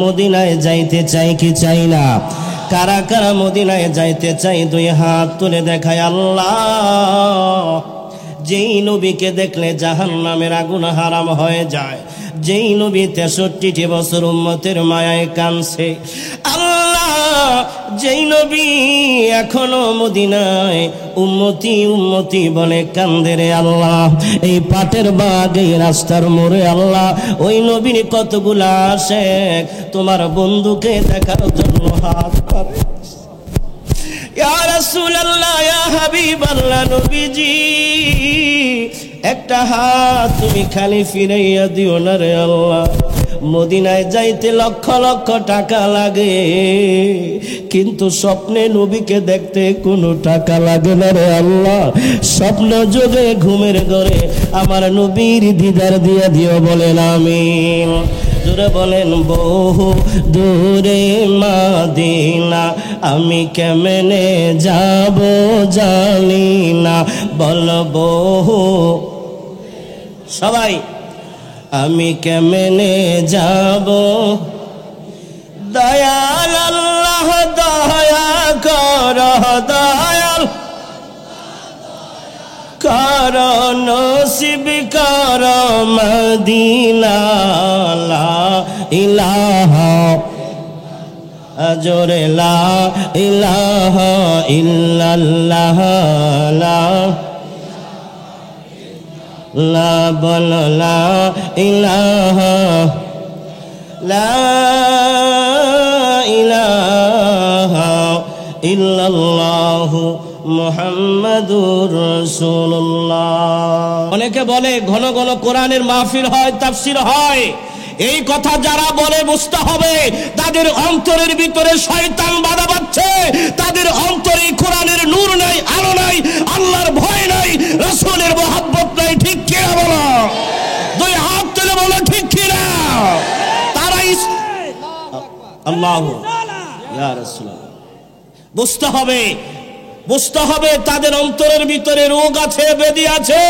মদিনায় যাইতে চাই কি চাই না? কারা কারা মদিনায় যাইতে চাই? দুই হাত তুলে দেখায়। আল্লাহ, যেই নবীকে দেখলে জাহান্নামের আগুন হারাম হয়ে যায়, যেই নবী 63টি বছর উম্মতের মায়ায় কাঁদছে, আল্লাহ যেই নবী এখনো মদিনায় উম্মতি উম্মতি বলে কান্দে রে আল্লাহ, এই পাটের বাগ এই রাস্তার মোড়ে আল্লাহ ওই নবীর কতগুলা আশেক তোমার বন্ধুকে দেখার জন্য হাত করে। ইয়া রাসূলুল্লাহ, ইয়া হাবিবাল্লাহ, নবীজি একটা হাত তুমি খালি ফিরাইয়া দিও না রে আল্লাহ। মদিনায় যাইতে লক্ষ লক্ষ টাকা লাগে, কিন্তু স্বপ্নে নবীকে দেখতে কোনো টাকা লাগে না রে আল্লাহ। স্বপ্ন যোগে ঘুমের ঘরে আমার নবীর দিদার দিয়া দিও, বলেন আমিন। জোরে বলেন, বহু দূরে মদিনা আমি কেমনে যাব জানি না, বল বহু সবাই আমি কেমনে যাব। দয়াল আল্লাহ দয়া কর, দয়াল কর, নসিব কর মদিনা, লা ইলাহা জোরে লা ইলাহা ইল্লাল্লাহ, লা বল লা ইলাহা, লা ইলাহা ইল্লাল্লাহ মুহাম্মাদুর রাসূলুল্লাহ। অনেকে বলে ঘন ঘন কোরআনের মাহফিল হয়, তাফসীর হয়। এই কথা যারা বলে বুঝতে হবে তাদের অন্তরের ভিতরে শয়তান বাধা পাচ্ছে, তাদের অন্তরে কোরআনের নূর নাই, আলো নাই, আল্লাহর ভয় নাই, রাসূলের মহব্বত নাই। ঠিক কি না বলো? দুই হাত তুলে বলো ঠিক কি না? তারাই আল্লাহু ইয়া রাসূলুল্লাহ। বুঝতে হবে, বুঝতে হবে তাদের অন্তরের ভিতরে রোগ আছে, ব্যাধি আছে।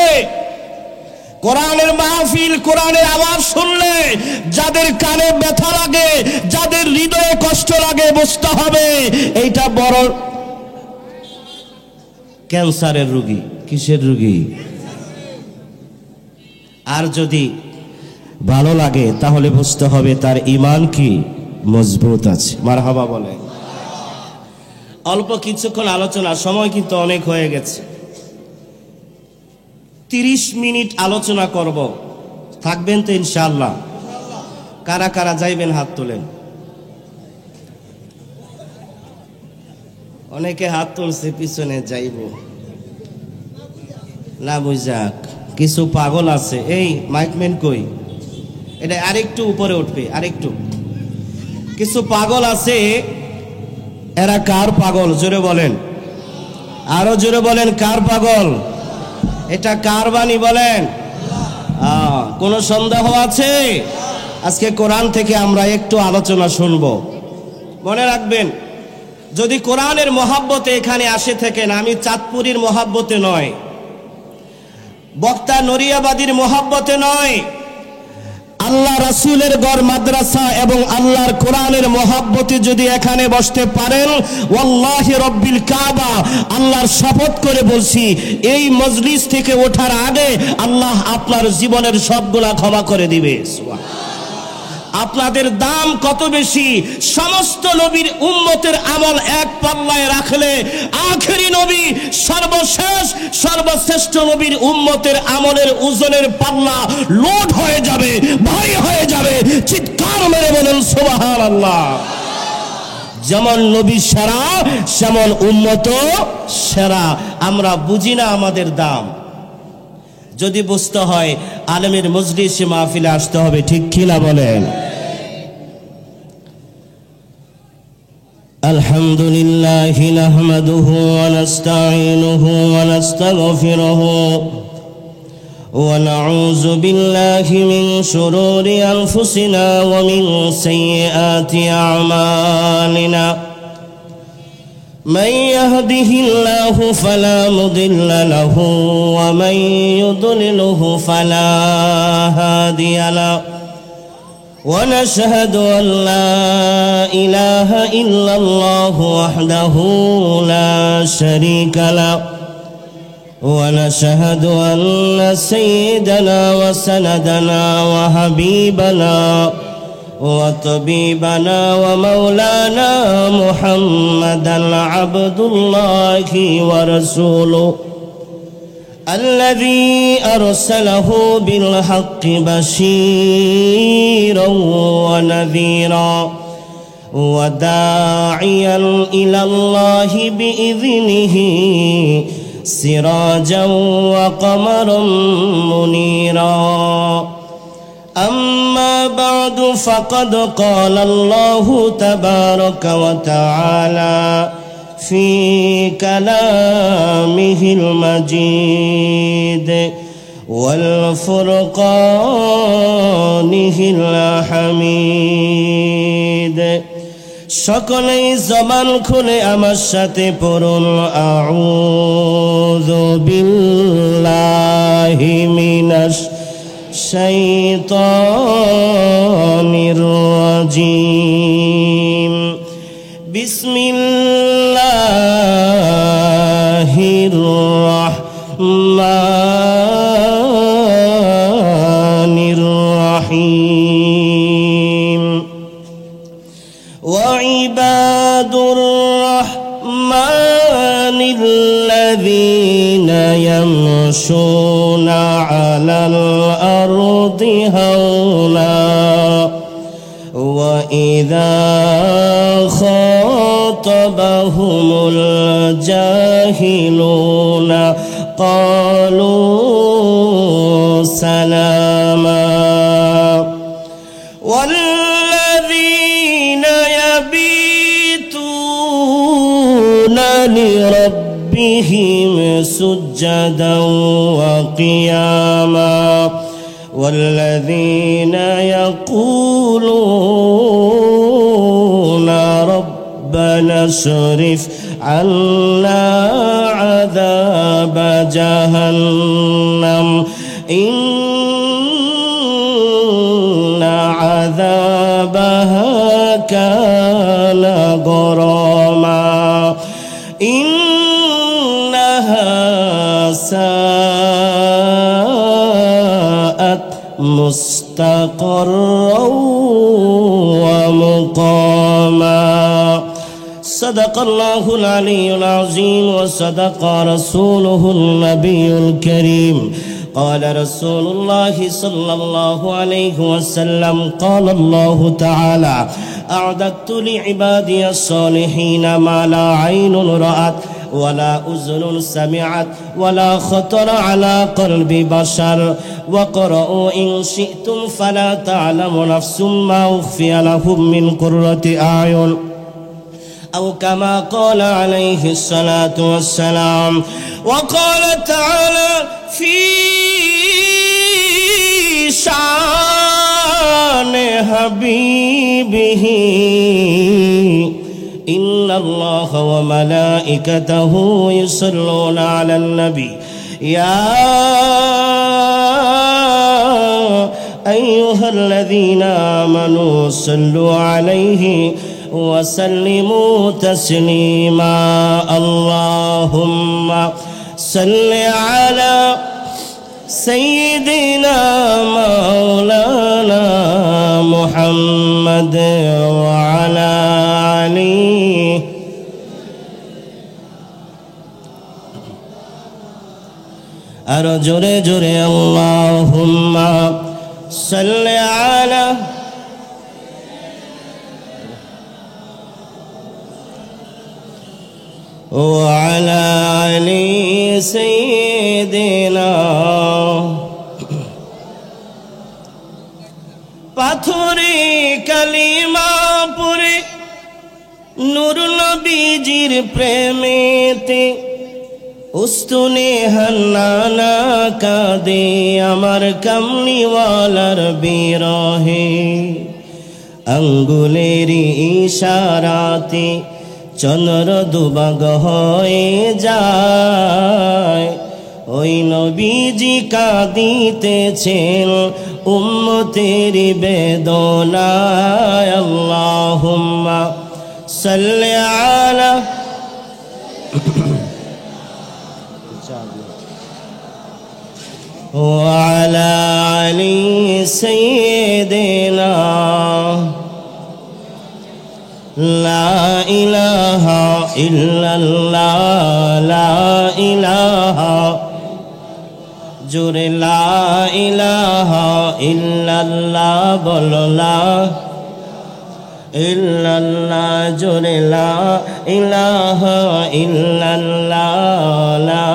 কোরআনের মাহফিল, কোরআনের আওয়াজ শুনলে যাদের কানে ব্যথা লাগে, যাদের হৃদয়ে কষ্ট লাগে, বুঝতে হবে এইটা বড় ক্যান্সারের রোগী। কিসের রোগী? আর যদি ভালো লাগে তাহলে বুঝতে হবে তার ঈমান কি মজবুত আছে। মারহাবা বলে। অল্প কিছুক্ষণ আলোচনা, সময় কিন্তু অনেক হয়ে গেছে। 30 মিনিট আলোচনা করব, থাকবেন তো ইনশাআল্লাহ? কারা কারা যাইবেন হাত তোলেন। অনেকে হাত তুলছে, পিছনে যাইব না বুঝাক। কিছু পাগল আছে, এই মাইকম্যান কই, এটা আরেকটু উপরে উঠবে, আরেকটু। কিছু পাগল আছে, এরা কার পাগল? জোরে বলেন, আরো জোরে বলেন, কার পাগল? এটা কার বাণী বলেন? কোনো সন্দেহ আছে? আজকে কোরআন থেকে আমরা একটু আলোচনা শুনব। মনে রাখবেন, যদি কোরআনের মহাব্বতে এখানে আসে থাকেন, আমি চাঁদপুরীর মহাব্বতে নয়, বক্তা নরিয়াবাদীর মহাব্বতে নয়, আল্লাহ রাসূলের ঘর মাদ্রাসা এবং আল্লাহর কোরআনের মহাব্বতে যদি এখানে বসতে পারেন, ওয়াল্লাহি রব্বিল কাবা, আল্লাহর শপথ করে বলছি, এই মজলিস থেকে ওঠার আগে আল্লাহ আপনার জীবনের সবগুলা ক্ষমা করে দিবে। আপনাদের দাম কত বেশি! সমস্ত নবীর উম্মতের আমল এক পাল্লায় রাখলে আখেরি নবী, সর্বশেষ সর্বশ্রেষ্ঠ নবীর উম্মতের আমলের ওজনের পাল্লা লোড হয়ে যাবে, ভারী হয়ে যাবে। চিৎকার মেরে বলেন সুবহানাল্লাহ। যেমন নবী সেরা, সেমন উম্মত সেরা। আমরা বুঝি না আমাদের দাম। যদি বুঝতে হয় আলেমের মজলিসে মাহফিলে আসতে হবে। ঠিক কিনা বলেন? আলহামদুলিল্লাহ নাহমাদুহু ওয়া নাস্তাঈনুহু ওয়া নাস্তাগফিরুহু ওয়া নাউযু বিল্লাহি মিন শুরুরি আনফুসিনা ওয়া মিন সাইয়্যাতি আমালিনা। من يهده الله فلا مضل له ومن يضلله فلا هادي له ونشهد أن لا إله إلا الله وحده لا شريك له ونشهد أن سيدنا وسندنا وحبيبنا وطبيبنا ومولانا محمدا عبد الله ورسوله الذي أرسله بالحق بشيرا ونذيرا وداعيا إلى الله بإذنه سراجا وقمرا منيرا أما بعد فقد قال الله تبارك وتعالى في كلامه المجيد والفرقانه الحميد সকলেই জবান খুলে আমার সাথে পড়ুন আউযু বিল্লাহি মিনাশ শাইতানির রাজিম বিসমিল্লাহির রাহমানির রাহিম وعباد الرحمن الذين يمشون على الأرض هونا وإذا خاطبهم الجاهلون قالوا سلاما لربهم سجدا وقياما والذين يقولون ربنا اصرف عنا عذاب جهنم إن عذابها كان غراما إنها ساءت مستقرا ومقاما صدق الله العلي العظيم وصدق رسوله النبي الكريم قال رسول الله صلى الله عليه وسلم قال الله تعالى أعددت لعبادي الصالحين ما لا عين رأت ولا أذن سمعت ولا خطر على قلب بشر وقرأوا إن شئتم فلا تعلم نفس ما أخفي لهم من قرة أعين أو كما قال عليه الصلاة والسلام وقال تعالى في شان حبيبه إن الله وملائكته يصلون على النبي يا أيها الذين آمنوا صلوا عليه وسلموا تسليما اللهم صل على سيدنا مولانا محمد وعلى آله أرجو جري اللهم صل على وعلى آل سيدنا পাথরে কালিমা পড়ে নূর নবীজির প্রেমেতে উস্তুনে হান্নানা কাঁদে আমার কামলিওয়ালার বিরহে আঙ্গুলের ইশারাতে চন্দ্র দুবাগ হয়ে যায় ওই নবীজি কাঁদিতেছেন উম্মতের বেদনায় আল্লাহুম্মা সাল্লি আলা وعلى علي سيدنا لا إله إلا الله لا إله جور لا إله إلا الله بول لا إلا الله جور لا إله إلا الله لا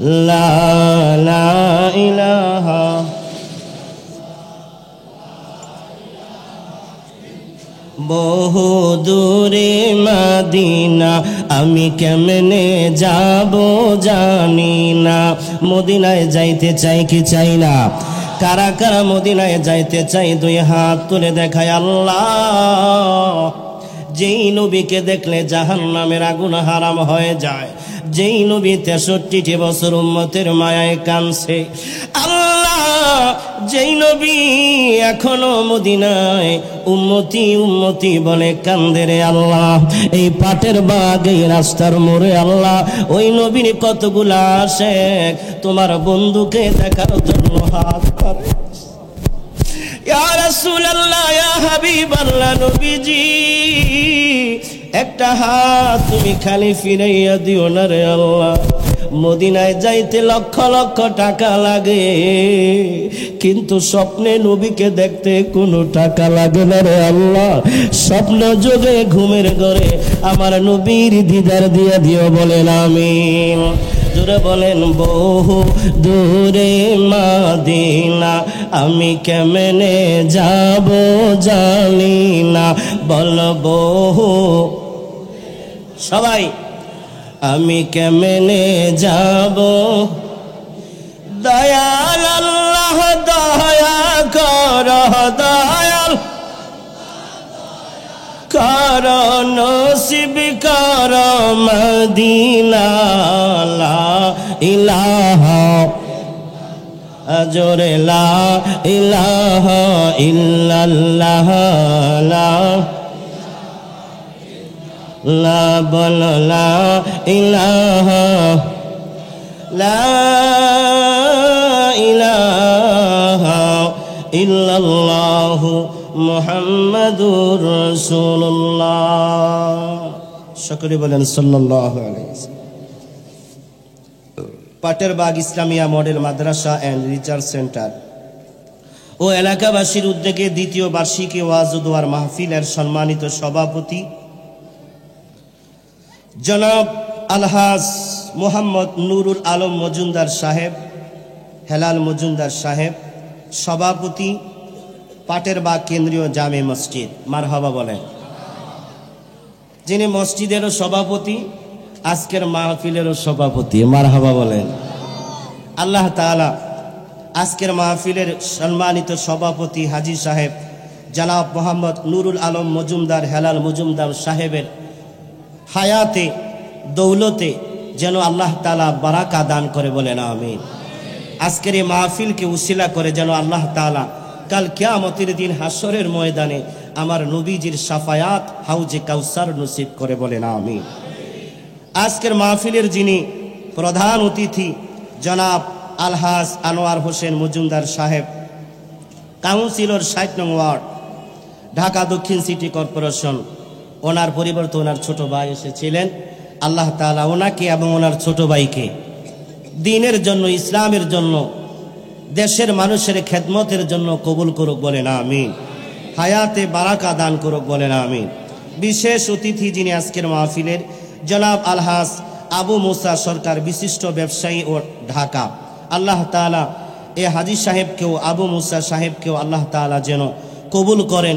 لا لا إله বহু দূরে মদিনা আমি কেমনে যাব জানি না মদিনায় যাইতে চাই কি চাই না কারা কারা মদিনায় যাইতে চাই দুই হাত তুলে দেখায় আল্লাহ যেই নবীকে দেখলে জাহান্নামের আগুন হারাম হয়ে যায় যেই নবী 63টি বছর উম্মতের মায়ায় কাঁদছে আল্লাহ যেই নবী এখনো মদিনায় উম্মতি উম্মতি বলে কান্দে রে আল্লাহ এই পাটের বাগ এই রাস্তার মোড়ে আল্লাহ ওই নবীর কতগুলা আশেক তোমার বন্ধুকে দেখার জন্য হাত করে ইয়া রাসূলুল্লাহ ইয়া হাবিবাল্লাহ নবীজি একটা হাত তুমি খালি ফিরাইয়া দিও না রে আল্লাহ মদিনায় যাইতে লক্ষ লক্ষ টাকা লাগে কিন্তু স্বপ্নে নবীকে দেখতে কোনো টাকা লাগে না রে আল্লাহ স্বপ্ন যোগে ঘুমের ঘরে আমার নবীর দিদার দিয়া দিও বলেন আমিন জোরে বলেন বহু দূরে মদিনা আমি কেমনে যাব জানি না বল বহু সবাই আমি কেমনে যাব দয়াল আল্লাহ দয়া কর দয়াল কর নসিব কর মদিনা লা ইলাহা জোরে লা ইলাহা ইল্লাল্লাহ লা লা বল লা ইলাহা লা ইলাহা ইল্লাল্লাহ মুহাম্মাদুর রাসূলুল্লাহ সকলে বলেন সাল্লাল্লাহু আলাইহি ওয়াসাল্লাম পাটের বাগ Islamia model Madrasa and research centre ও এলাকাবাসীর উদ্যোগে দ্বিতীয় বার্ষিকী ওয়াজ ও দোয়ার মাহফিলের সম্মানিত সভাপতি জনাব আলহাজ মোহাম্মদ নুরুল আলম মজুমদার সাহেব হেলাল মজুমদার সাহেব সভাপতি পাটের বাগ কেন্দ্রীয় জামে মসজিদ মারহাবা বলেন যিনি মসজিদেরও সভাপতি আজকের মাহফিলেরও সভাপতি মারহাবা বলেন আল্লাহ তাআলা আজকের মাহফিলের সম্মানিত সভাপতি হাজী সাহেব জনাব মোহাম্মদ নুরুল আলম মজুমদার হেলাল মজুমদার সাহেবের হায়াতে দৌলতে যেন আল্লাহ তাআলা বারাকা দান করে বলেন আমিন আজকের এই মাহফিলকে উসিলা করে যেন আল্লাহ তাআলা কাল কিয়ামতের দিন হাসরের ময়দানে আমার নবীজির শাফায়াত হাউজে কাউসার নসিব করে বলেন আমিন আজকের মাহফিলের যিনি প্রধান অতিথি জনাব আলহাজ আনোয়ার হোসেন মজুমদার সাহেব কাউন্সিলর 60 নং ওয়ার্ড ঢাকা দক্ষিণ সিটি কর্পোরেশন ওনার পরিবর্তে ওনার ছোট ভাই এসেছিলেন আল্লাহ তাআলা ওনাকে এবং ওনার ছোট ভাইকে দ্বীনের জন্য ইসলামের জন্য দেশের মানুষের খেদমতের জন্য কবুল করুক বলেন আমিন হায়াতে বারাকা দান করুক বলেন আমিন বিশেষ অতিথি যিনি আজকের মাহফিলের জনাব আলহাজ আবু মুসা সরকার বিশিষ্ট ব্যবসায়ী ও ঢাকা আল্লাহ তাআলা এ হাজী সাহেবকেও আবু মুসা সাহেবকেও আল্লাহ তাআলা যেন কবুল করেন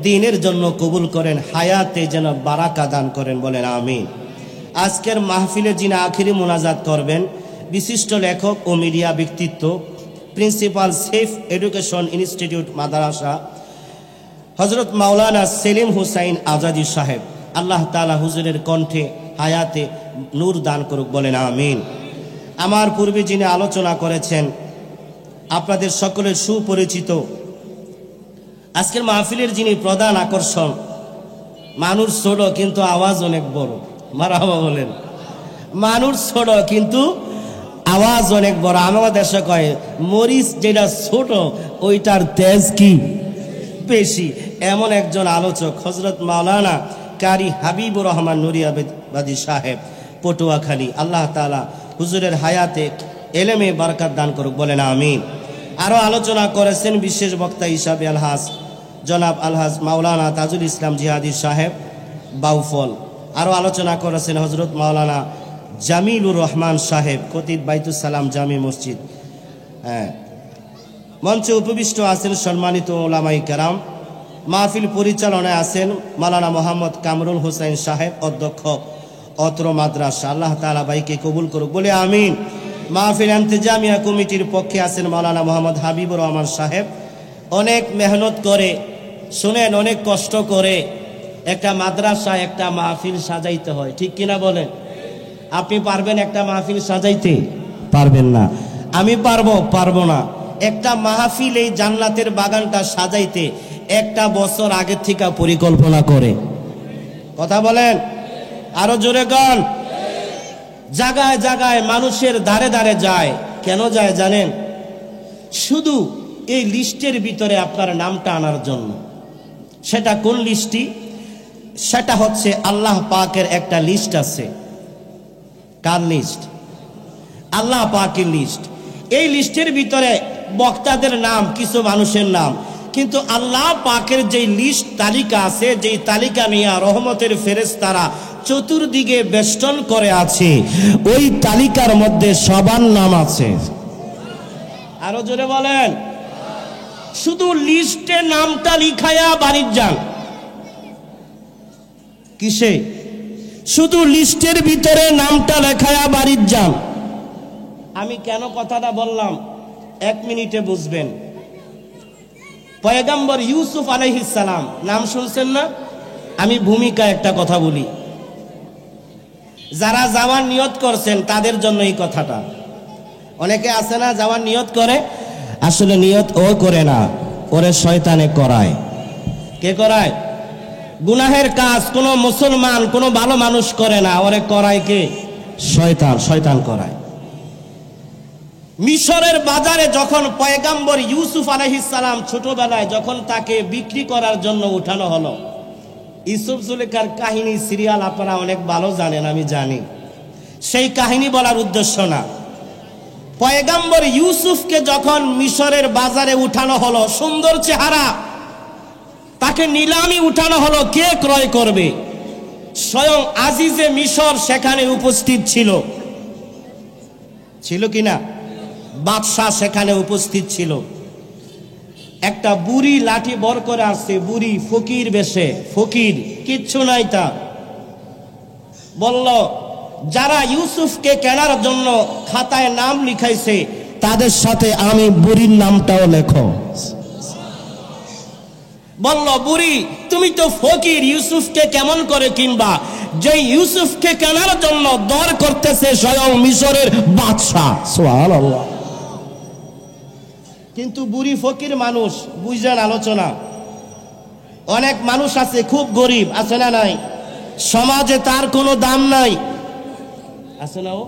দ্বীনের জন্য কবুল করেন হায়াতে যেন বারাকা দান করেন বলেন আমিন আজকের মাহফিলে যিনি আখিরি মোনাজাত করবেন বিশিষ্ট লেখক ও মিডিয়া ব্যক্তিত্ব প্রিন্সিপাল সেফ এডুকেশন ইনস্টিটিউট মাদ্রাসা হযরত মাওলানা সেলিম হুসাইন আজাদি সাহেব আল্লাহ তাআলা হুজুরের কণ্ঠে হায়াতে নূর দান করুক, বলেন আমিন। আমার পূর্বে যিনি আলোচনা করেছেন আপনাদের সকলের সুপরিচিত, আজকের মাহফিলের যিনি প্রধান আকর্ষণ, মানুষ ছোট কিন্তু আওয়াজ অনেক বড়, মারহাবা বলেন। মানুষ ছোট কিন্তু আওয়াজ অনেক বড়। আমার দেশে কয় মরিচ যেটা ছোট ওইটার তেজ কি বেশি। এমন একজন আলোচক হযরত মাওলানা কারি হাবিবুর রহমান নুরিয়াবাদী সাহেব, পটুয়াখালী। আল্লাহ তাআলা হুজুরের হায়াতে এলেমে বারাকাত দান করুক, বলেন আমিন। আরো আলোচনা করেছেন বিশেষ বক্তা হিসাবে আলহাজ জনাব আলহাজ মাওলানা তাজুল ইসলাম জিহাদি সাহেব বাউফল। আরো আলোচনা করেছেন হযরত মাওলানা জামিলুর রহমান সাহেব, খতিব বাইতুস সালাম জামি মসজিদ। মঞ্চে উপবিষ্ট আছেন সম্মানিত উলামায়ে কেরাম। মাহফিল পরিচালনায় আছেন মাওলানা মোহাম্মদ কামরুল হোসেন সাহেব, অধ্যক্ষ অত্র মাদ্রাসা। আল্লাহ তাআলা বাইকে কবুল করুক, বলে আমিন। মাহফিল ইন্তেজামিয়া কমিটির পক্ষে আছেন মাওলানা মোহাম্মদ হাবিবুর রহমান সাহেব। অনেক মেহনত করে, শুনেন, অনেক কষ্ট করে একটা মাদ্রাসা একটা মাহফিল সাজাইতে হয়, ঠিক কিনা বলেন? আপনি পারবেন একটা মাহফিল সাজাইতে? পারবেন না। আমি পারবো না। একটা মাহফিল এই জান্নাতের বাগানটা সাজাইতে একটা বছর আগে থেকে পরিকল্পনা করে, কথা বলেন, আরো জোরে গান। জায়গায় জায়গায় মানুষের ধারে ধারে যায়, কেন যায় জানেন? শুধু এই লিস্টের ভিতরে আপনার নামটা আনার জন্য। সেটা কোন লিস্টটি? সেটা হচ্ছে আল্লাহ পাকের একটা লিস্ট আছে। কার লিস্ট? আল্লাহ পাকের লিস্ট। এই লিস্টের ভিতরে বক্তাদের নাম, কিছু মানুষের নাম, কিন্তু আল্লাহ পাকের যে লিস্ট তালিকা আছে, যেই তালিকা নিয়ে রহমতের ফেরেশতারা চতুর্দিকে বেষ্টন করে আছে, ওই তালিকার মধ্যে সবার নাম আছে। আরো জোরে বলেন। শুধু লিস্টে নামটা লিখায়া বাড়ির যান। কিসে? শুধু লিস্টের ভিতরে নামটা লেখায়া বাড়ির যান। আমি কেন কথাটা বললাম 1 মিনিটে বুঝবেন। পয়গম্বর ইউসুফ আলাইহিস সালাম নাম শুনছেন না? আমি ভূমিকা একটা কথা বলি, যারা যাওয়ার নিয়ত করছেন তাদের জন্য এই কথাটা। অনেকে আছে না যাওয়ার নিয়ত করে, আসলে নিয়ত ও করে না, ওরে শয়তানে করায়। কে করায়? গুনাহের কাজ কোনো মুসলমান, কোনো ভালো মানুষ করে না, ওরে করায় কে? শয়তান। শয়তান করায়। মিশরের বাজারে যখন পয়গম্বর ইউসুফ আলাইহিস সালাম ছোটবেলায় যখন তাকে বিক্রি করার জন্য উঠানো হলো, ইউসুফ জুলেখার কাহিনী সিরিয়াল আপনারা অনেক ভালো জানেন, আমি জানি। সেই কাহিনী বলার উদ্দেশ্য না। পয়গম্বর ইউসুফকে যখন মিশরের বাজারে উঠানো হলো, সুন্দর চেহারা, তাকে নিলামি উঠানো হলো, কে ক্রয় করবে? স্বয়ং আজিজে মিশর সেখানে উপস্থিত ছিল। ছিল কিনা? বাদশাহ সেখানে উপস্থিত ছিল। একটা বুড়ি লাঠি বর করে আসছে, বুড়ি ফকির বেশে, ফকির, কিচ্ছু নাই তা। বলল, যারা ইউসুফকে কেনার জন্য খাতায় নাম লিখাইছে তাদের সাথে আমি বুড়ির নামটাও লেখো। বলল, বুড়ি তুমি তো ফকির, ইউসুফকে কেমন করে কিনবা? যে ইউসুফকে কেনার জন্য দর করতেছে স্বয়ং মিশরের বাদশাহ। সুবহানাল্লাহ। কিন্তু বুড়ি ফকির মানুষ, বুঝলেন আলোচনা। অনেক মানুষ আছে খুব গরিব, আছে না নাই? সমাজে তার কোনো দাম নাই, আছে না? ও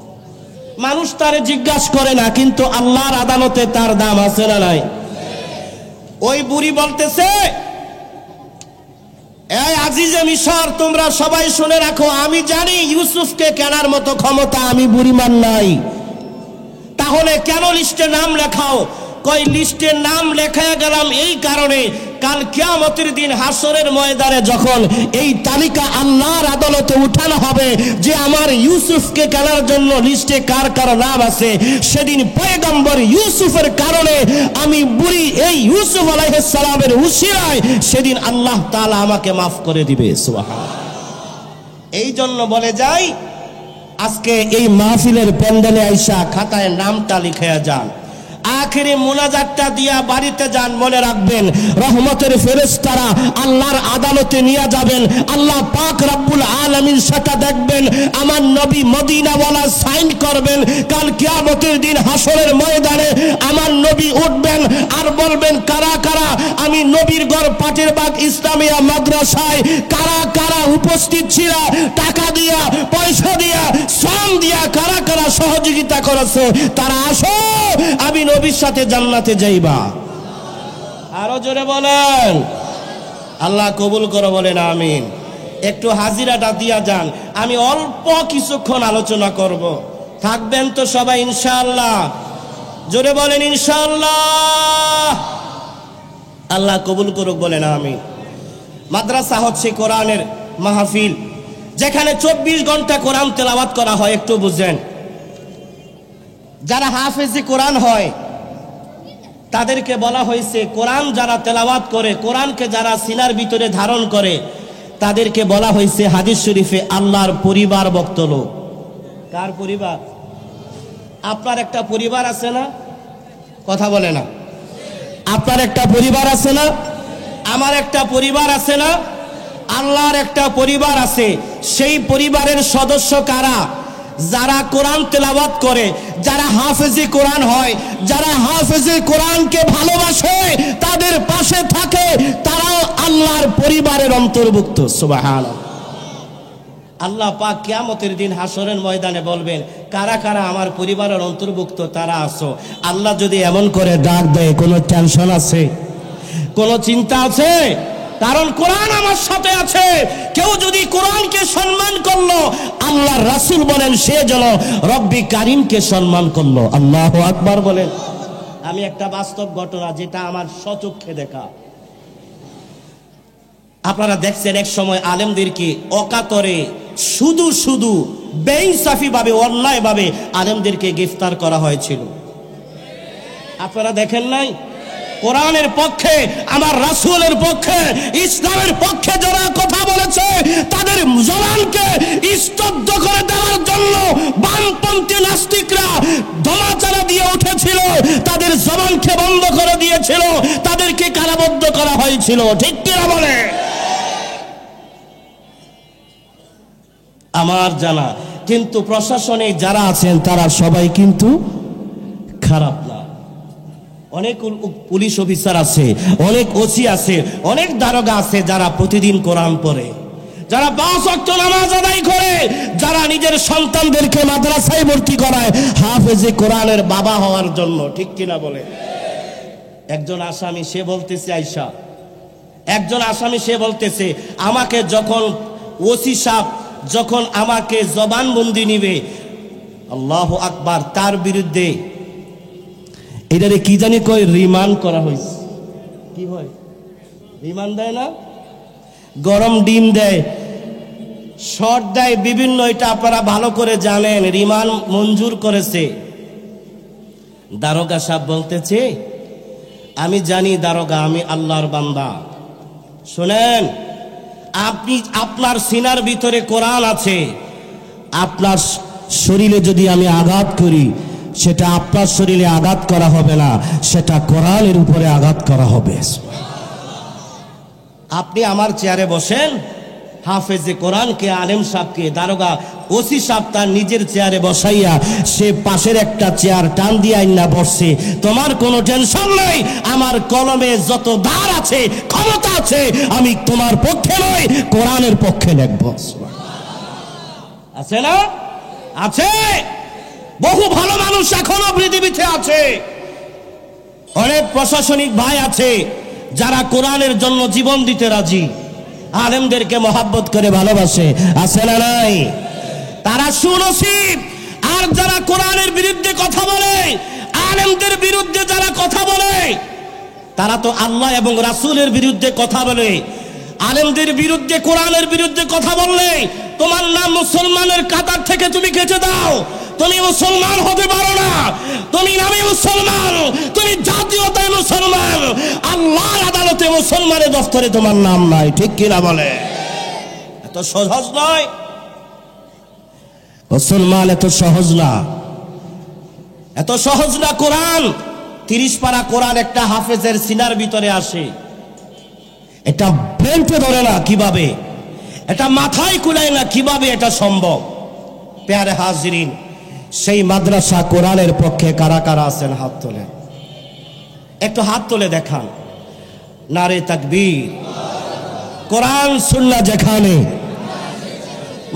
মানুষ তারে জিজ্ঞাসা করে না, কিন্তু আল্লাহর আদালতে তার দাম আছে না নাই? ওই বুড়ি বলতেছে, এই আজিজে মিশর, তোমরা সবাই শুনে রাখো, আমি জানি ইউসুফকে কেনার মতো ক্ষমতা আমি বুড়িমান নাই। তাহলে কেন লিস্টে নাম লেখাও? কই লিস্টে নাম লেখা গেলাম এই কারণে, কাল কিয়ামতের দিন হাসরের ময়দানে যখন এই তালিকা আল্লাহর আদালতে উঠানো হবে যে আমার ইউসুফকে কেনার জন্য লিস্টে কার কার নাম আছে, সেদিন পয়গম্বর ইউসুফের কারণে আমি বুড়ি এই ইউসুফ আলাইহিস সালামের উসিলায় সেদিন আল্লাহ তাআলা আমাকে মাফ করে দিবে। সুবহানাল্লাহ। এই জন্য বলে যাই, আজকে এই মাহফিলের প্যান্ডেলে আইসা খাতায় নামটা লিখে যান। আখেরি মুনাজাতটা দিয়া বাড়িতে যান, মনে রাখবেন রহমতের ফেরেশতারা আল্লাহর আদালতে নিয়ে যাবেন। আল্লাহ পাক রব্বুল আলামিন সেটা দেখবেন, আমার নবী মদিনাওয়ালা সাইন করবেন। কাল কিয়ামতের দিন হাসরের ময়দানে আমার নবী উঠবেন আর বলবেন, কারা কারা আমি নবীর ঘর পাটের বাগ ইসলামিয়া মাদ্রাসায় কারা কারা উপস্থিত ছিল, টাকা দিয়া পয়সা দিয়া শ্রম দিয়া কারা কারা সহযোগিতা করেছে, তারা আসো আমি নবীর সাথে জান্নাতে যাইবা। আরো জোরে বলেন, আল্লাহ কবুল করো, বলেন আমিন। একটু হাজিরাটা দিয়া যান, আমি অল্প কিছুক্ষণ আলোচনা করব, থাকবেন তো সবাই ইনশাআল্লাহ? জোরে বলেন ইনশাআল্লাহ। আল্লাহ কবুল করুক, বলেন আমিন। মাদ্রাসা হচ্ছে কোরআনের মাহফিল, যেখানে 24 ঘন্টা কোরআন তেলাওয়াত করা হয়। একটু বুঝেন, যারা হাফেজে কোরআন হয় তাদেরকে বলা হয়েছে, কোরআন যারা তেলাওয়াত করে, কোরআনকে যারা সিনার ভিতরে ধারণ করে, তাদেরকে বলা হয়েছে হাদিস শরীফে আল্লাহর পরিবারভুক্ত লোক। কার পরিবার? আপনার একটা পরিবার আছে না? কথা বলে না। আপনার একটা পরিবার আছে না? আমার একটা পরিবার আছে না? আল্লাহর একটা পরিবার আছে। সেই পরিবারের সদস্য কারা? যারা কোরআন তেলাওয়াত করে, যারা হাফেজে কোরআন হয়, যারা হাফেজে কোরআনকে ভালোবাসে, তাদের পাশে থাকে, তারাও আল্লাহর পরিবারের অন্তর্ভুক্ত। সুবহানাল্লাহ। আল্লাহ পাক কিয়ামতের দিন হাসরের ময়দানে বলবেন, কারা কারা আমার পরিবারের অন্তর্ভুক্ত, তারা আসো। আল্লাহ যদি এমন করে ডাক দেয়, কোনো টেনশন আছে? কোনো চিন্তা আছে? কারণ কোরআন আমার সাথে আছে। কেউ যদি কোরআনকে সম্মান করলো, আল্লাহর রাসূল বলেন সে যেন রব্বি কারীমকে সম্মান করলো। আল্লাহু আকবার বলেন। আমি একটা বাস্তব ঘটনা, যেটা আমার স্বচক্ষে দেখা, আপনারা দেখছেন, এক সময় আলেমদেরকে অকাতরে শুধু শুধু বেইনসাফি ভাবে, অন্যায় ভাবে আলেমদেরকে গ্রেফতার করা হয়েছিল। আপনারা দেখেন নাই? কোরআনের পক্ষে, আমার রাসূলের পক্ষে, ইসলামের পক্ষে যারা কথা বলেছে, তাদের জবানকে স্তব্ধ করে দেওয়ার জন্য বামপন্থী নাস্তিকরা ধমাচারা দিয়ে উঠেছিল, তাদের জবানকে বন্ধ করে দিয়েছিল, তাদেরকে কারাবদ্ধ করা হয়েছিল। ঠিক কিনা বলে? আমার জানা। কিন্তু প্রশাসনে যারা আছেন তারা সবাই কিন্তু খারাপ না। অনেক পুলিশ অফিসার আছে, অনেক ওসি আছে, অনেক দারোগা আছে যারা প্রতিদিন কোরআন পড়ে, যারা 5 ওয়াক্ত নামাজ আদায় করে, যারা নিজের সন্তানদেরকে মাদ্রাসায় ভর্তি করায় হাফেজে কোরআনের বাবা হওয়ার জন্য। ঠিক কিনা বলে? একজন আসামি সে বলতেছে, আয়েশা, একজন আসামি সে বলতেছে, আমাকে যখন ওসি সাহেব যখন আমাকে জবানবন্দি নিবে, আল্লাহু আকবার, তার বিরুদ্ধে এটারে কি জানি কয়, রিমান্ড করা হয়েছে। কি হয়? রিমান্ড দেয় না? গরম ডিম দেয়, শর্ট দেয়, বিভিন্ন, এটা আপনারা ভালো করে জানেন। রিমান্ড মঞ্জুর করেছে। দারোগা সাহেব বলতেছে, আমি জানি দারোগা, আমি আল্লাহর বান্দা। শুনেন, আপনি, আপনার সিনার ভিতরে কোরআন আছে, আপনার শরীরে যদি আমি আঘাত করি, সেটা আপনার শরীরে আঘাত করা হবে না, সেটা কোরআনের উপরে আঘাত করা হবে। আপনি আমার চেয়ারে বসেন, হাফেজে কোরআনকে, আলেম সাহেবকে, দারোগা ওসি সাহেব তার নিজের চেয়ারে বসাইয়া সে পাশের একটা চেয়ার টান দিয়ে আইনা বসছে, তোমার কোনো টেনশন নাই। আমার কলমে যত ধার আছে, ক্ষমতা আছে, আমি তোমার পক্ষে নয়, কোরআনের পক্ষে লিখব। আছে না? আছে। বহু ভালো মানুষ এখনো পৃথিবীতে আছে। অনেক প্রশাসনিক ভাই আছে যারা কোরআনের জন্য জীবন দিতে রাজি, আলেমদেরকে মহাব্বত করে ভালোবাসে। আছে না নাই? তারা সুনসিব। আর যারা কোরআনের বিরুদ্ধে কথা বলে, আলেমদের বিরুদ্ধে যারা কথা বলে, তারা তো আল্লাহ এবং রাসূলের বিরুদ্ধে কথা বলে। আলেমদের বিরুদ্ধে, কোরআনের বিরুদ্ধে কথা বললে তোমার নাম মুসলমানের কাতার থেকে তুমি কেটে দাও। তুমি মুসলমান হতে পারো না। তুমি নামে মুসলমান, তুমি জাতীয়তায় মুসলমান, আল্লাহর আদালতে মুসলমানের দফতরে তোমার নাম নাই। ঠিক কিনা বলে? এত সহজ নয় মুসলমান, এত সহজ না, এত সহজ না। কোরআন 30 পারা কোরআন একটা হাফেজের সিনার ভিতরে আসে, এটা ব্রেনতে ধরে না কিভাবে, এটা মাথায় কুলায় না কিভাবে এটা সম্ভব। প্যারে হাজিরিন, সেই মাদ্রাসা কোরআনের পক্ষে কারা কারা আছেন হাত তোলেন, একটু হাত তুলে দেখান। নারে তাকবীর। কোরআন সুন্নাহ যেখানে,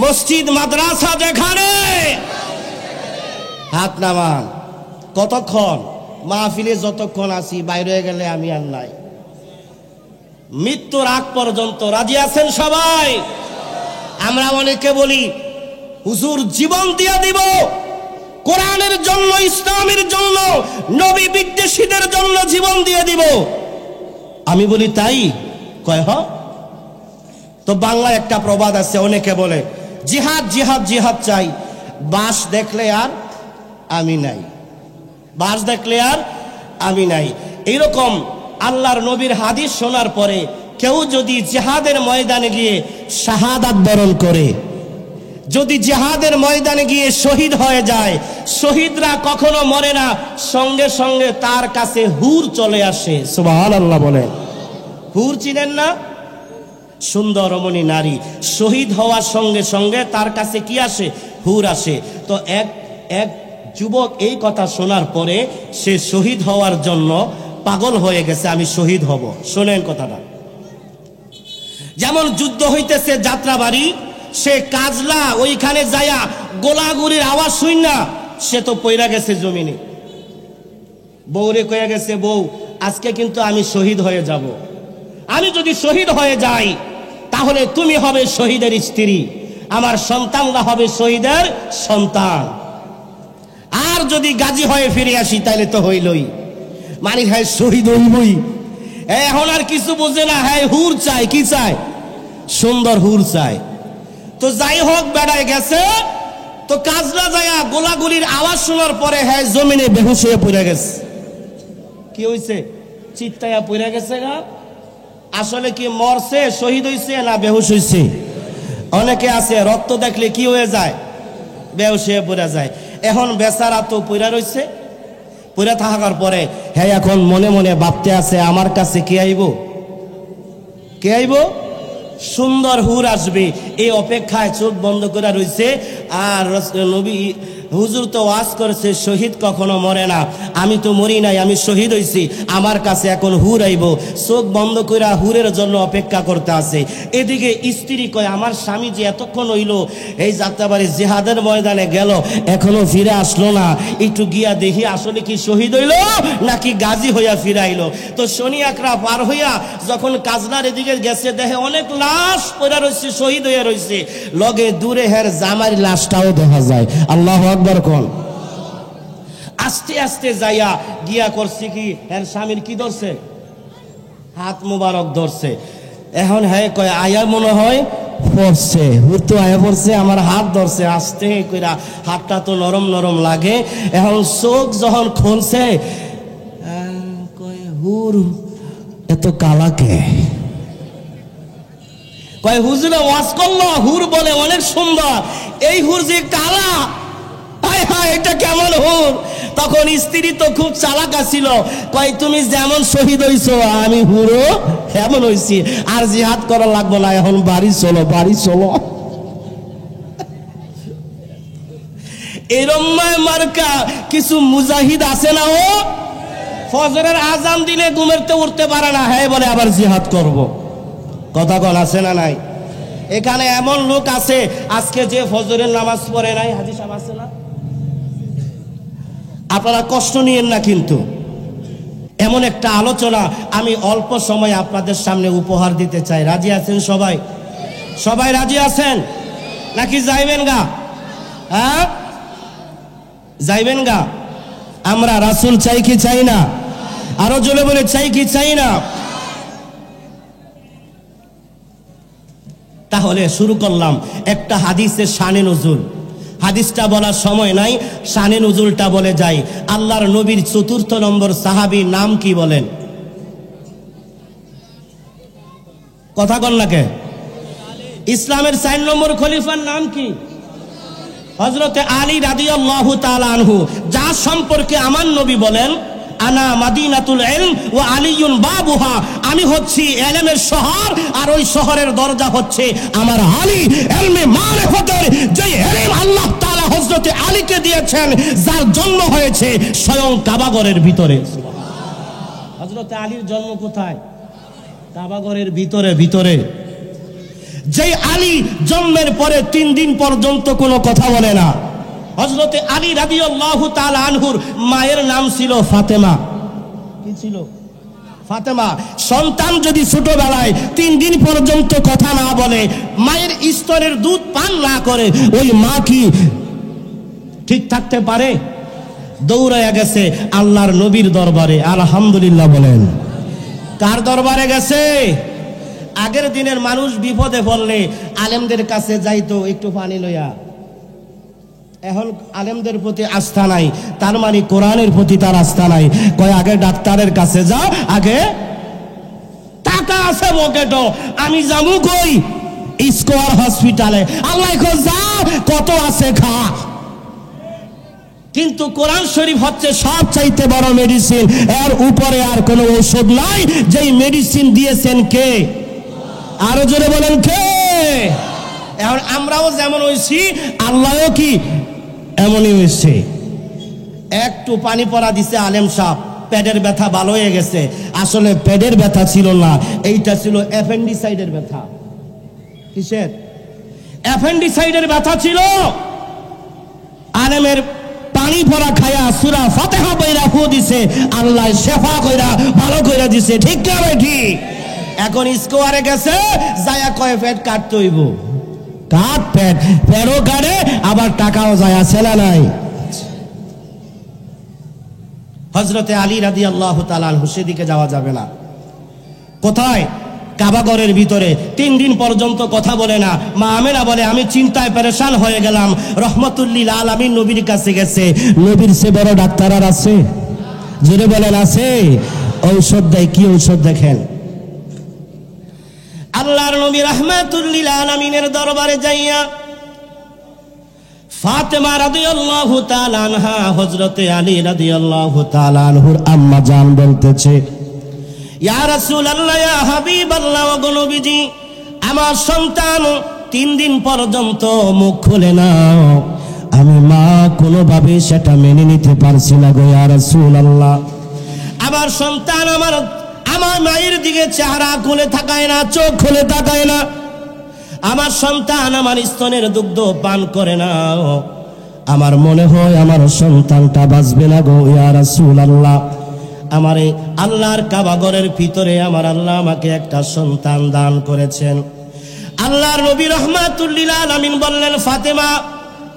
মসজিদ মাদ্রাসা যেখানে, হাত নামান। কতক্ষণ? মাহফিলে যতক্ষণ আছি, বাইরে হয়ে গেলে আমি আর নাই। মৃত্যুর আগ পর্যন্ত রাজি আছেন সবাই? আমরা অনেকে বলি হুজুর জীবন দিয়ে দিব কোরআনের জন্য, ইসলামের জন্য, নবী বিদ্বেষীদের জন্য জীবন দিয়ে দিব। আমি বলি তাই? কয় হ। তো বাংলায় একটা প্রবাদ আছে, অনেকে বলে জিহাদ জিহাদ জিহাদ চাই, বাঁশ দেখলে আর আমি নাই, বাঁশ দেখলে আর আমি নাই। এইরকম আল্লাহর নবীর হাদিস শোনার পরে কেউ যদি জিহাদের ময়দানে গিয়ে শাহাদাত বরণ করে, যদি জিহাদের ময়দানে গিয়ে শহীদ হয়ে যায়, শহীদরা কখনো মরে না, সঙ্গে সঙ্গে তার কাছে হুর চলে আসে। সুবহানাল্লাহ বলেন। হুর চিনেন না? সুন্দর রমণী নারী, শহীদ হওয়ার সঙ্গে সঙ্গে তার কাছে কি আসে? হুর আসে। তো এক যুবক এই কথা শোনার পরে সে শহীদ হওয়ার জন্য পাগল হয়ে গেছে, আমি শহীদ হব। শোনেন কথাটা। যেমন যুদ্ধ হইতেছে যাত্রাবাড়ি, সে কাজলা ওইখানে যায়া গোলাগুলির আওয়াজ শুন না, সে তো পইরা গেছে জমিনে। বউরে কয়ে গেছে, বউ আজকে কিন্তু আমি শহীদ হয়ে যাব, আমি যদি শহীদ হয়ে যাই তাহলে তুমি হবে শহীদের স্ত্রী, আমার সন্তানরা হবে শহীদের সন্তান। আর যদি গাজী হয়ে ফিরে আসি তাহলে তো হইলই, মানে হ্যাঁ শহীদ হইবই। এখন আর কিছু বোঝে না, হ্যাঁ হুর চাই। কি চাই? সুন্দর হুর চাই। তো যাই হোক, বেড়ায় গেছে। তো কাজলা যায়া গোলাগুলির আওয়াজ শোনার পরে হ্যাঁ জমিনে বেহুশ হয়ে পড়ে গেছে। কি হইছে? চিত্তায়া পড়ে গেছে গা। আসলে কি মরছে, শহীদ হইছে না বেহুশ হইছে? অনেকে আছে রক্ত দেখলে কি হয়ে যায়? বেহুশ হয়ে পড়ে যায়। এখন বেচারা তো পড়ে রইছে। পড়ে থাকার পরে হ্যাঁ এখন মনে মনে ভাবতে আছে, আমার কাছে কে আইব? কে আইব? সুন্দর হুর আসবে, এই অপেক্ষায় চোখ বন্ধ করে রইছে। আর নবী হুজুর তো ওয়াজ করেছে শহীদ কখনো মরে না, আমি তো মরি নাই, আমি শহীদ হইছি, আমার কাছে এখন হুর আইব। চোখ বন্ধ করে হুরের জন্য অপেক্ষা করতে আছে। এদিকে স্ত্রী কয়, আমার স্বামী যে এতক্ষণ হইল এই যাত্রাবাড়ি জিহাদের ময়দানে গেল, এখনো ফিরে আসলো না, একটু গিয়া দেখি আসলে কি শহীদ হইল নাকি গাজী হইয়া ফিরাইলো। তো শনি আকরা পার হইয়া যখন কাজলার এদিকে গেছে, দেখে অনেক লাশ পড়া রয়েছে, শহীদ হইয়া রয়েছে। লগে দূরে হের জামার লাশটাও দেখা যায়। আল্লাহু আকবার কোন। আস্তে আস্তে যাইয়া গিয়া করছে কি, হের স্বামীর কি ধরছে? হাত মুবারক ধরছে। এখন হ্যাঁ কয় আয়া মনে হয় পড়ছে, হুর তো আয়া পড়ছে, আমার হাত ধরছে। আস্তে কইরা হাতটা তো নরম নরম লাগে। এখন চোখ যখন খুলছে, কয় হুর এত কালাকে। কয় হুজুরে ওয়াজ করলো, হুর বলে অনেক সুন্দর, এই হুর যে কালা, হায় হায় এটা কেমন হুর? তখন স্ত্রী তো খুব চালাক ছিল, কয় তুমি যেমন শহীদ হইছো আমি হুরও এমন হইছি, আর জিহাদ করা লাগবো না, এখন বাড়ি চলো, বাড়ি চলো। এরম্মায় মার্কা কিছু মুজাহিদ আছে না, ও ফজরের আজান দিলে ঘুমেরতে উঠতে পারে না, হ্যাঁ বলে আবার জিহাদ করব। কথা কল আছে না নাই? এখানে এমন লোক আছে আজকে যে ফজরের নামাজ পড়ে নাই, হাজি সাহেব আছে না? আপনারা কষ্ট নিয়েন না, কিন্তু এমন একটা আলোচনা আমি অল্প সময় আপনাদের সামনে উপহার দিতে চাই। রাজি আছেন সবাই? সবাই রাজি আছেন নাকি যাইবেন গা? হ্যাঁ যাইবেন গা? আমরা রাসূল চাই কি চাই না? আরো জোরে বলে চাই কি চাই না? তাহলে শুরু করলাম একটা হাদিসের শানে নুজুল। হাদিসটা বলার সময় নাই, শানে নুজুলটা বলে যাই। আল্লাহর নবীর ৪র্থ নম্বর সাহাবীর নাম কি বলেন? কথা কন না কে? ইসলামের ৪ নম্বর খলিফার নাম কি? হযরতে আলী রাদিয়াল্লাহু তাআলা আনহু, যার সম্পর্কে আমার নবী বলেন আনা মাদিনাতুল ইলম ওয়া আলিয়ুন বাবুহা, আমি হচ্ছি ইলমের শহর আর ওই শহরের দরজা হচ্ছে আমার আলী। ইলমে মারিফতের যে ইলম আল্লাহ তাআলা হযরত আলীকে দিয়েছেন, যার জন্ম হয়েছে স্বয়ং কাবাগরের ভিতরে। হযরত আলীর জন্ম কোথায়? কাবাগরের ভিতরে। ভিতরে যে আলী জন্মের পরে 3 দিন পর্যন্ত কোনো কথা বলে না। হযরত আলী রাদিয়াল্লাহু তাআলা আনহুর মায়ের নাম ছিল ফাতেমা। কি ছিল? ফাতেমা। সন্তান যদি ছোটবেলায় 3 দিন পর্যন্ত কথা না বলে, মায়ের স্তনের দুধ পান না করে, ওই মা কি ঠিক থাকতে পারে? দৌড়াইয়া গেছে আল্লাহর নবীর দরবারে। আলহামদুলিল্লাহ বলেন। কার দরবারে গেছে? আগের দিনের মানুষ বিপদে পড়লে আলেমদের কাছে যাইতো একটু পানি লইয়া। এখন আলেমদের প্রতি আস্থা নাই, তার মানে কোরআনের প্রতি তার আস্থা নাই। কয় আগে ডাক্তারের কাছে যাও, আগে টাকা আছে পকেটও, আমি যাবো কই? স্কয়ার হসপিটালে। আল্লাহ কয় যা, কত আছে খা। কিন্তু কোরআন শরীফ হচ্ছে সব চাইতে বড় মেডিসিন, এর উপরে আর কোনো ঔষধ নাই। যেই মেডিসিন দিয়েছেন কে? আরো জোরে বলেন কে? এখন আমরাও যেমন হইছি, আল্লাহও কি এমনই হয়েছে। একটু পানি পড়া দিছে আলেম সাহেব, পেটের ব্যথা ভালো হয়ে গেছে। আসলে পেটের ব্যথা ছিল না, এইটা ছিল অ্যাপেন্ডিসাইডের ব্যথা। কিসের? অ্যাপেন্ডিসাইডের ব্যথা ছিল। আলেমের পানি পড়া খায়া সূরা ফাতিহা পড়া ফু দিছে, আল্লাহ শেফা কইরা ভালো কইরা দিছে। ঠিক না ঠিক? এখন স্কোয়ারে গেছে, যায়া কয় পেট কাটতে হইব। কাট পেট, পেটও কাটে, আবার টাকাও যায় ছেলে নাই। হযরতে আলী রাদিয়াল্লাহু তাআলা আনহু সেদিকে যাওয়া যাবে না। কোথায়? কাবাগরের ভিতরে 3 দিন পর্যন্ত কথা বলে না। মা আমেনা বলে আমি চিন্তায় পেরেশান হয়ে গেলাম। রহমাতুল্লিল আলামিন নবীর কাছে গেছে। নবীর সে বড় ডাক্তার আর আছে? জোরে বলেন আছে। ঔষধ দেয়। কি ঔষধ দেখেন? আল্লাহর নবী রাহমাতুল্লিল আলামিনের দরবারে যাইয়া ফাতেমা রাদিয়াল্লাহু তাআলা আনহা, হযরতে আলী রাদিয়াল্লাহু তাআলা আনহুর আম্মা জান বলতেছে, ইয়া রাসূলুল্লাহ, ইয়া হাবিবাল্লাহ, ওগো নবীজি, আমার সন্তান 3 দিন পর্যন্ত মুখ খুলে না। আমি মা কোনোভাবে সেটা মেনে নিতে পারছি না গো ইয়া রাসূলুল্লাহ। আমার সন্তান আমার মায়ের দিকে চেহারা খুলে তাকায় না, চোখ খুলে তাকায় না। আমার সন্তান আমার স্তনের দুগ্ধ পান করে না। আমার মনে হয় আমার সন্তানটা বাঁচবে না গো ইয়া রাসূলুল্লাহ। আমার এই আল্লাহর কাবাগরের ভিতরে আমার আল্লাহ আমাকে একটা সন্তান দান করেছেন। আল্লাহর নবী রাহমাতুল্লিল আলামিন বললেন, ফাতেমা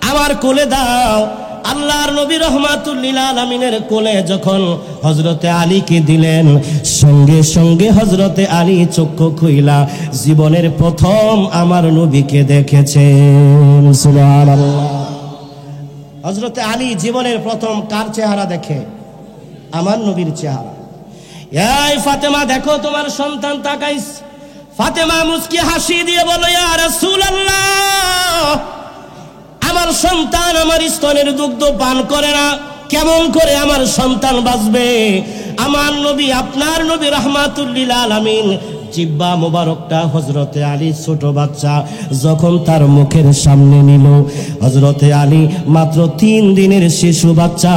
আমার কোলে দাও। আল্লাহর নবী রাহমাতুল্লিল আলামিনের কোলে যখন হযরতে আলীকে দিলেন, সঙ্গে সঙ্গে হযরতে আলী চক্ষু খুইলা জীবনের প্রথম আমার নবীকে দেখেছেন। সুবহানাল্লাহ। হযরতে আলী জীবনের প্রথম কার চেহারা দেখে? আমার নবীর চেহারা। এই ফাতেমা দেখো তোমার সন্তান তাকাইস। ফাতেমা মুস্কি হাসি দিয়ে বলো, ইয়া রাসূলুল্লাহ, আমার সন্তান আমার স্তনের দুগ্ধ পান করে না, কেমন করে আমার সন্তান বাঁচবে? আমার নবী, আপনার নবী রাহমাতুল্লিল আলামিন জিব্বা মোবারকটা হযরতে আলী ছোট বাচ্চা যখন তার মুখের সামনে নিল, হযরতে আলী মাত্র 3 দিনের শিশু বাচ্চা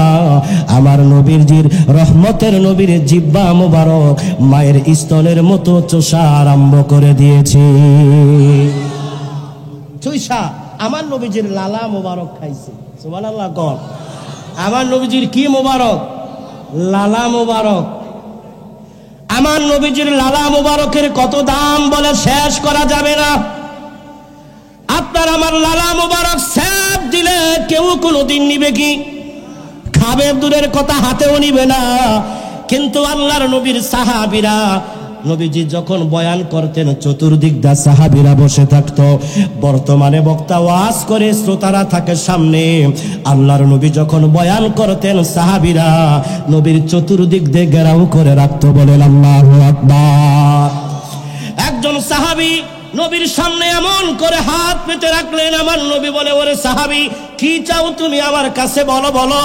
আমার নবীর রহমতের নবীর জিব্বা মোবারক মায়ের স্তনের মতো চোষা আরম্ভ করে দিয়েছে। চুইসা আমার নবীজির লালা মোবারক খাইছে। সুবহানাল্লাহ। কর আমার নবীজির কি মোবারক? লালা মোবারক। আমার নবীজির লালা মোবারকের কত দাম বলে শেষ করা যাবে না। আপনার আমার লালা মোবারক স্যাপ দিলে কেউ কোনোদিন নিবে কি? খাবে দূরের কথা, হাতেও নিবে না। কিন্তু আল্লাহর নবীর সাহাবীরা, নবীজি যখন বয়ান করতেন চতুর্দিক দা সাহাবীরা বসে থাকতো। বর্তমানে বক্তা ওয়াজ করে, শ্রোতারা থাকে সামনে। আল্লাহর নবী যখন বয়ান করতেন সাহাবীরা নবীর চতুর্দিক দিয়ে ঘেরাও করে রাখতো। বলেন আল্লাহু আকবার। একজন সাহাবী নবীর সামনে এমন করে হাত পেতে রাখলেন। আমার নবী বলে, ওরে সাহাবী, কি চাও তুমি আমার কাছে বলো বলো।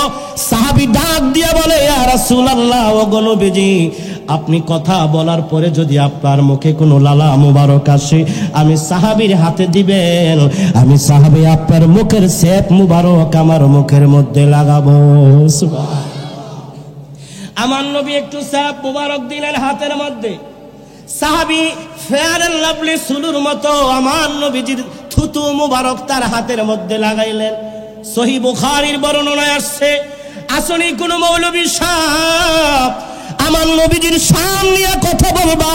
সাহাবী ডাক দিয়ে বলে, ইয়া রাসূলুল্লাহ, ওগো নবীজি, আপনি কথা বলার পরে যদি আপনার মুখে কোনো লালা মুবারক আসে, আমি সাহাবীর হাতে দিবেন, আমি সাহাবী আপনার মুখের সেপ মুবারক আমার মুখের মধ্যে লাগাবো। সুবহানাল্লাহ। আমার নবী একটু সেপ মুবারক দিলেন হাতের মধ্যে। সাহাবী ফেয়ার এন্ড লাভলি সুলুর মতো আমার নবীজির থুতু মুবারক তার হাতের মধ্যে লাগাইলেন। সহিহ বুখারীর বর্ণনায় আসছে, আসলে কোন মৌলবী সাহেব আমার নবীজির শান নিয়ে কথা বলবা,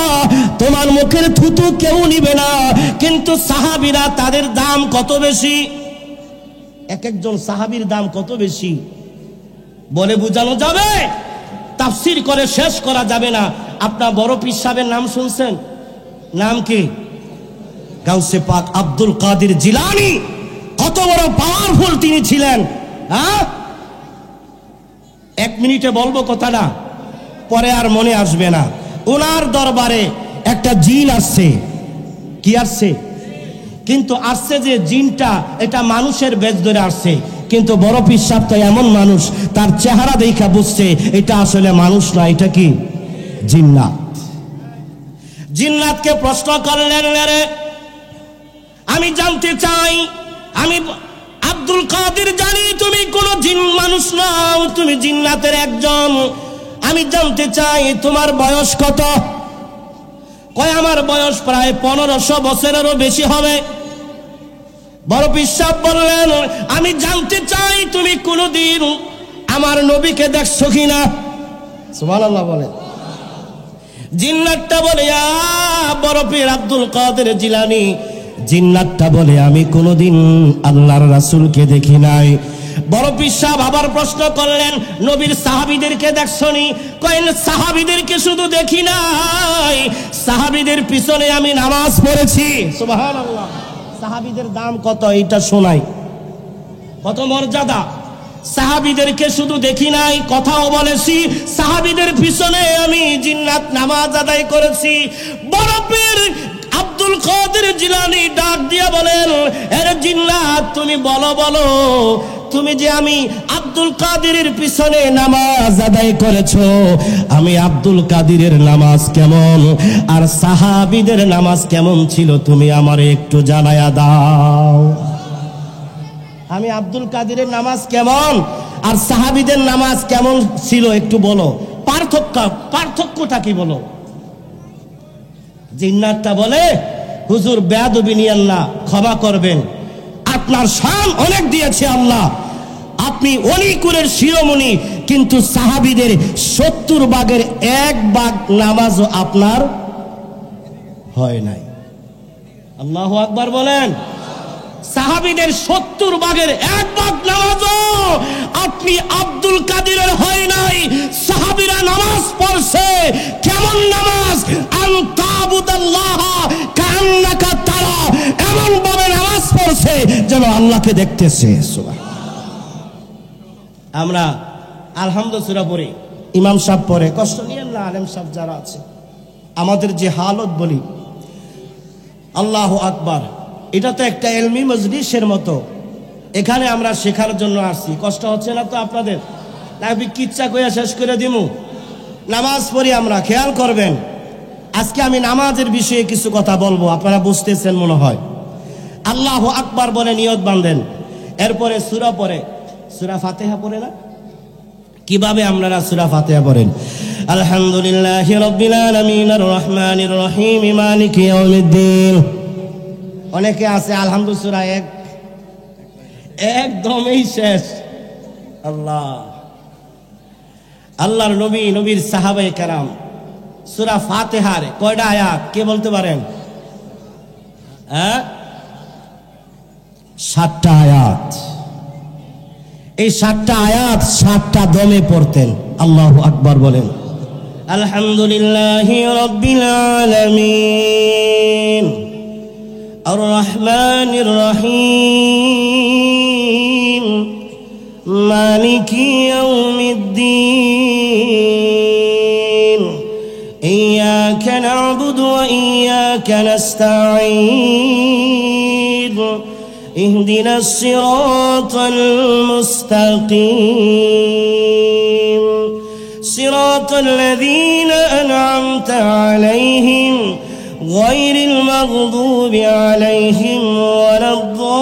তোমার মুখের থুতু কেউ নিবে না। কিন্তু সাহাবীরা, তাদের দাম কত বেশি, এক একজন সাহাবীর দাম কত বেশি বলে বোঝানো যাবে, তাফসীর করে শেষ করা যাবে না। আপনার বড় পীর সাহেবের নাম শুনছেন? নাম কি? গাউসে পাক আব্দুল কাদের জিলানী। কত বড় পাওয়ারফুল তিনি ছিলেন। হ্যাঁ, এক মিনিটে বলবো কথাটা, পরে আর মনে আসবে না। ওনার দরবারে একটা জিন আসছে। কি আসছে? কিন্তু আসছে যে জিনটা, এটা মানুষের বেশ ধরে আসছে। কিন্তু বড় পীর সাহেব তো এমন মানুষ, তার চেহারা দেখা বুঝছে এটা আসলে মানুষ না, এটা কি জিন্নাত। জিন্নাতকে প্রশ্ন করলেন, রে আমি জানতে চাই, আমি আব্দুল কাদের জানি তুমি কোন জিন মানুষ নও, তুমি জিন্নাতের একজন। আমি জানতে চাই তোমার বয়স কত? কয় আমার বয়স প্রায় 1500 বছরেরও বেশি হবে। বড় পীর সাহেব বললেন, আমি জানতে চাই তুমি কোনদিন আমার নবীকে দেখছো কিনা? সুবহানাল্লাহ বলে। জিন্নাতটা বলে, বড় পীর আব্দুল কাদের জিলানী, জিন্নাতটা বলে আমি কোনদিন আল্লাহর রাসূলকে দেখি নাই। বড় পীর সাহেব আবার প্রশ্ন করলেন, নবীর সাহাবীদেরকে দেখছনি? কইল সাহাবীদেরকে শুধু দেখি নাই, সাহাবীদের পিছনে আমি নামাজ পড়েছি। সুবহানাল্লাহ। সাহাবীদের দাম কত এটা শোনাই, কত মর্যাদা। সাহাবীদেরকে শুধু দেখি নাই, কথাও বলেছি, সাহাবীদের পিছনে আমি জিন্নাত নামাজ আদায় করেছি। বড় পীর আব্দুল কাদের জিলানী ডাক দিয়ে বলেন, আরে জিন্নাত, তুমি বলো বলো, তুমি যে আমি আব্দুল কাদেরের পিছনে নামাজ আদায় করেছো, আমি আব্দুল কাদেরের নামাজ কেমন আর সাহাবীদের নামাজ কেমন ছিল তুমি আমারে একটু জানায়া দাও। আমি আব্দুল কাদেরের নামাজ কেমন আর সাহাবীদের নামাজ কেমন ছিল একটু বলো, পার্থক্যটা কি বলো। জিন্নাতটা বলে, হুজুর বেয়াদবি নিয়েন না, ক্ষমা করবেন, আপনার শান অনেক দিয়েছে আল্লাহ, আপনি অলিকুলের শিরোমণি, কিন্তু সাহাবীদের 70 ভাগের 1 ভাগ নামাজও আপনার হয় নাই। আল্লাহু আকবার বলেন। সাহাবীদের 70 ভাগের 1 ভাগ নামাজও আপনি আব্দুল কাদেরের হয় নাই। সাহাবীরা নামাজ পড়ছে কেমন নামাজ? আনতাবুদাল্লাহ কান্নাকা তারা, এমন ভাবে নামাজ পড়ছে যেন আল্লাহকে দেখতেছে। সুবহানাল্লাহ। আমরা আলহামদুলিল্লাহ সূরা পড়ি, ইমাম সাহেব পড়ে, কষ্ট নিয়েন না আলেম সাহেব যারা আছে। আমাদের যে হালত বলি, আল্লাহু আকবার, এটা তো একটা ইলমি মজলিসের মতো, এখানে আমরা শেখার জন্য আসছি। কষ্ট হচ্ছে না তো আপনাদের? নাকি কিচ্ছা কইয়া শেষ করে দিমু? নামাজ পড়ি আমরা, খেয়াল করবেন। আজকে আমি নামাজের বিষয়ে কিছু কথা বলবো, আপনারা বুঝতেছেন মনে হয়। আল্লাহু আকবার বলে নিয়ত বাঁধেন, এরপরে সূরা পড়ে, সূরা ফাতিহা পড়ে না? কিভাবে আপনারা সূরা ফাতিহা পড়েন? আলহামদুলিল্লাহি রাব্বিল আলামিন আর রহমানির রহিম মালিকি ইয়াউমিদ্দিন। অনেকে আছে আলহামদুলিল্লাহ সূরা একদমই শেষ। আল্লাহর নবী, নবীর সাহাবায়ে কেরাম সূরা ফাতিহার কয়টা আয়াত কে বলতে পারেন? 7টা আয়াত। এই 7টা আয়াত 7টা দমে পড়তেন। আল্লাহু আকবার বলেন। আলহামদুলিল্লাহি রাব্বিল আলামিন আর রহমানির রহিম মালিকি ইয়াউমিদ্দিন ইয়্যাকা না'বুদু ওয়া ইয়্যাকা নাস্তাঈন ইহদিনাস সিরাতাল মুস্তাকিম সিরাতাল লাযীনা আন'আমতা আলাইহিম গায়রিল মাগদুবি আলাইহিম ওয়ালাদ-দাল্লিন।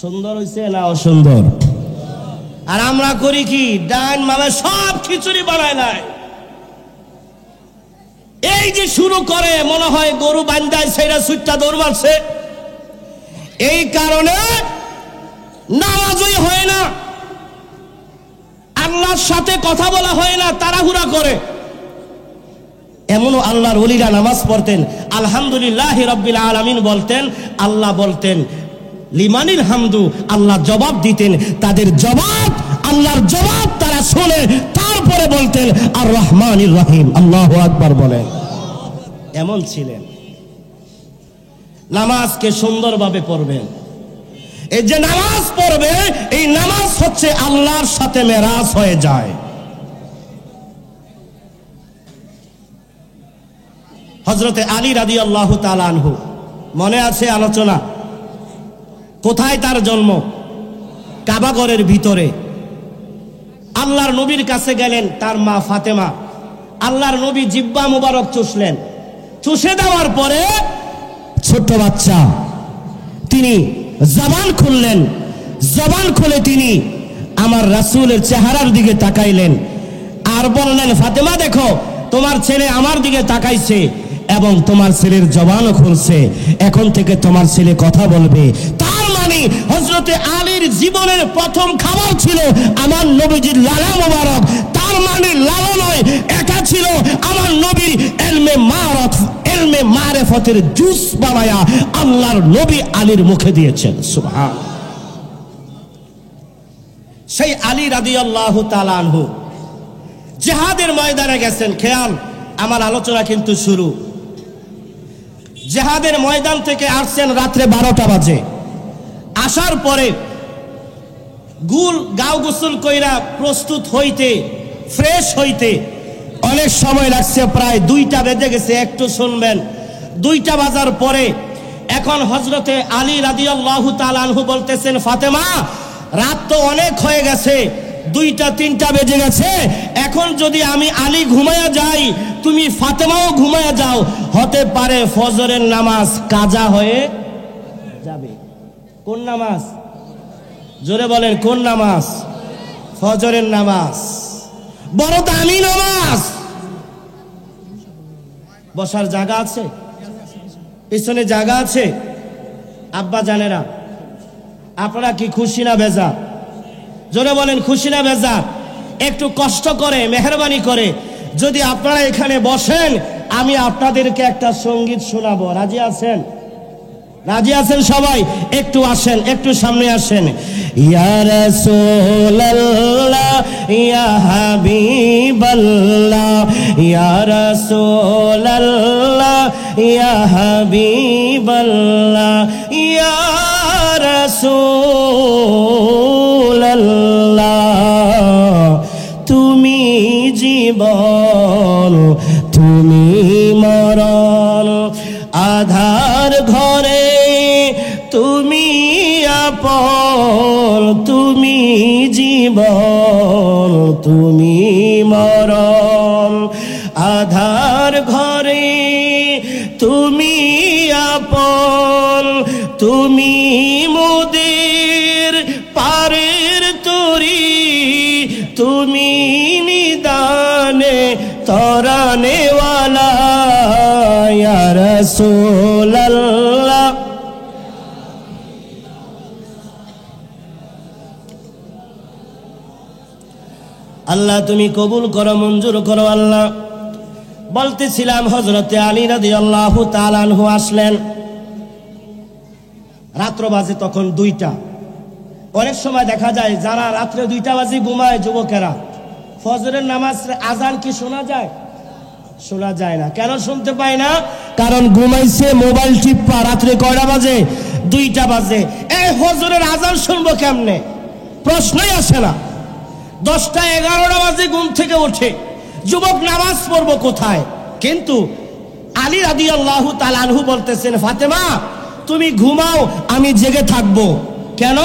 সুন্দর হইছে না অসুন্দর? আর আমরা করি কি, ডান মামে সব খিচুড়ি বানায় নাই। এই যে শুরু করে মনে হয় গরু বান্ধায় সেইটা সুইটটা দৌড় মারছে, এই কারণে নামাজই হয় না, আল্লাহর সাথে কথা বলা হয় না, তাড়াহুড়া করে। এমনও আল্লাহর ওলিরা নামাজ পড়তেন আলহামদুলিল্লাহি রাব্বিল আলামিন বলতেন, আল্লাহ বলতেন লিমানিল হামদু, আল্লাহ জবাব দিতেন, তাদের জবাব আল্লাহর জবাব তারা শুনে তারপরে বলতেন আর রহমানির রহিম, আল্লাহু আকবার বলেন। এমন ছিলেন। নামাজকে সুন্দরভাবে পড়বেন। এই যে নামাজ পড়বে, এই নামাজ হচ্ছে আল্লাহর সাথে মেরাজ হয়ে যায়। হযরতে আলী রাদিয়াল্লাহু তাআলা আনহু, মনে আছে আলোচনা? কোথায় তার জন্ম? কাবাগরের ভিতরে। আল্লাহর নবীর কাছে গেলেন তার মা ফাতেমা। আল্লাহর নবী জিহ্বা মুবারক চুষলেন। চুষে দেওয়ার পরে ছোট্ট বাচ্চা, তিনি জবান খুললেন। জবান খুলে তিনি আমার রাসূলের চেহারার দিকে তাকাইলেন আর বললেন, ফাতেমা দেখো, তোমার ছেলে আমার দিকে তাকাইছে এবং তোমার ছেলের জবানও খুলছে, এখন থেকে তোমার ছেলে কথা বলবে। তার মানে হযরতে আলীর জীবনের প্রথম খাবার ছিল আমার নবীজির লালা মোবারক। তার মানে লালা নয়, এটা ছিল আমার নবীর ইলমে মারিফতের জুস বানায়া আল্লাহর নবী আলীর মুখে দিয়েছেন। সুবহান। সেই আলী রাদিয়াল্লাহু তাআলা আনহু জিহাদের ময়দানে গেছেন। খেয়াল, আমার আলোচনা কিন্তু শুরু। জিহাদের ময়দান থেকে আসছেন রাত্রে 12টা বাজে। আসার পরে গাও গোসল কইরা প্রস্তুত হইতে, ফ্রেশ হইতে অনেক সময় লাগছে, প্রায় 2টা বেজে গেছে। একটু শুনবেন, 2টা বাজার পরে এখন হযরতে আলী রাদিয়াল্লাহু তাআলা আনহু বলতেছেন, ফাতেমা রাত তো অনেক হয়ে গেছে, 2টা 3টা বেজে গেছে, এখন যদি আমি আলী ঘুমায়া যাই, তুমি ফাতেমাও ঘুমায়া যাও, হতে পারে ফজরের নামাজ কাজা হয়ে যাবে। কোন নামাজ? জোরে বলেন, কোন নামাজ? ফজরের নামাজ, বড় দামি নামাজ। বসার জায়গা আছে, পিছনে জায়গা আছে। আব্বা জানেরা, আপনারা কি খুশি না বেজার? জোরে বলেন, খুশি না বেজার? একটু কষ্ট করে, মেহরবানি করে যদি আপনারা এখানে বসেন, আমি আপনাদেরকে একটা সঙ্গীত শোনাবো। রাজি আছেন? রাজি আছেন সবাই? একটু আসেন, একটু সামনে আসেন। ইয়া রাসূলুল্লাহ ইয়া হাবিবাল্লাহ, ইয়া রাসূলুল্লাহ ইয়া হাবিবাল্লাহ, ইয়া রাসূলুল্লাহ তুমি জীবন, তুমি মরণ, আধার ঘরে তুমি আপন, তুমি জীবন, তুমি মরণ, আধার ঘরে তুমি আপন, তুমি মোদের পারের তরি, তুমি নিদানে তরানেওয়ালা, ইয়া রাসূলুল্লাহ। আল্লাহ তুমি কবুল করো, মঞ্জুর করো আল্লাহ। বলতেছিলাম হযরতে আলী রাদিয়াল্লাহু তাআলা আনহু আসলেন। রাত্র বাজে তখন 2টা। অনেক সময় দেখা যায় যারা রাত্রে 2টা বাজে ঘুমায় যুবকেরা, ফজরের নামাজ আজান কি শোনা যায়? শোনা যায় না। কেন শুনতে পায় না? কারণ ঘুমাইছে মোবাইল টিপা। রাত্রে কয়টা বাজে? 2টা বাজে। এই ফজরের আজান শুনবো কেমনে? প্রশ্নই আসে না। 10টা 11টা বাজে ঘুম থেকে ওঠে, যুবক নামাজ পড়বো কোথায়? কিন্তু আলী রাদিয়াল্লাহু তাআলা আনহু বলতেছেন, ফাতেমা তুমি ঘুমাও, আমি জেগে থাকবো। কেন?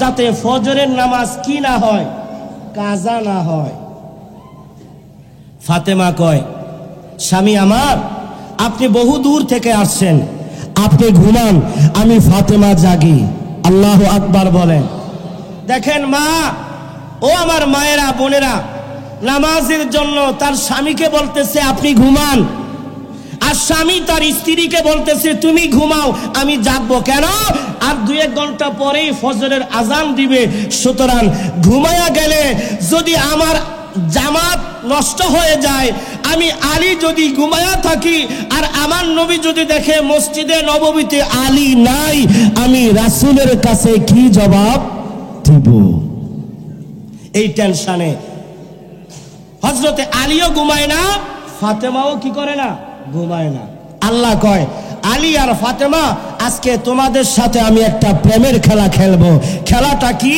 যাতে ফজরের নামাজ কি না হয়, কাজা না হয়। ফাতেমা কয়, স্বামী আমার, আপনি বহু দূর থেকে আসছেন, আপনি ঘুমান, আমি ফাতেমা জাগি। আল্লাহু আকবার বলেন। দেখেন মা, ও আমার মায়েরা বোনেরা, নামাজের জন্য তার স্বামীকে বলতেছে আপনি ঘুমান, আর স্বামী তার স্ত্রীকে বলতেছে তুমি ঘুমাও, আমি জাগবো। কেন? আর 2-1 ঘন্টা পরেই ফজরের আজান দিবে। সুতরাং ঘুমায়া গেলে যদি আমার জামাত নষ্ট হয়ে যায়, আমি আলী যদি ঘুমায়া থাকি আর আমার নবী যদি দেখে মসজিদে নববীতে আলী নাই, আমি রাসূলের কাছে কি জবাব দিব? এই টেনশনে হযরতে আলীও ঘুমায় না, ফাতেমাও কি করে না, ঘুমায় না। আল্লাহ কয়, আলী আর ফাতেমা, আজকে তোমাদের সাথে আমি একটা প্রেমের খেলা খেলবো। খেলাটা কি?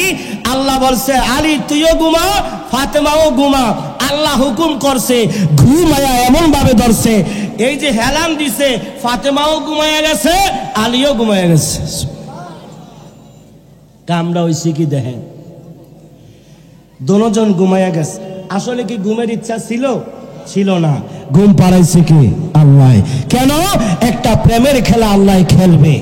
আল্লাহ বলছে আলী তুইও ঘুমা, ফাতেমাও ঘুমা। আল্লাহ হুকুম করছে, ঘুমায়া এমন ভাবে ধরছে, এই যে হেলান দিছে, ফাতেমাও ঘুমায়া গেছে, আলীও ঘুমায়া গেছে। কামটা হইছে কি দেখেন, দুজন ঘুমায়া গেছে। আসলে কি ঘুমের ইচ্ছা ছিল? ছিল না। ঘুম পাড়াইছে কি? আল্লাহ। কেন? একটা প্রেমের খেলা আল্লাহ খেলবে।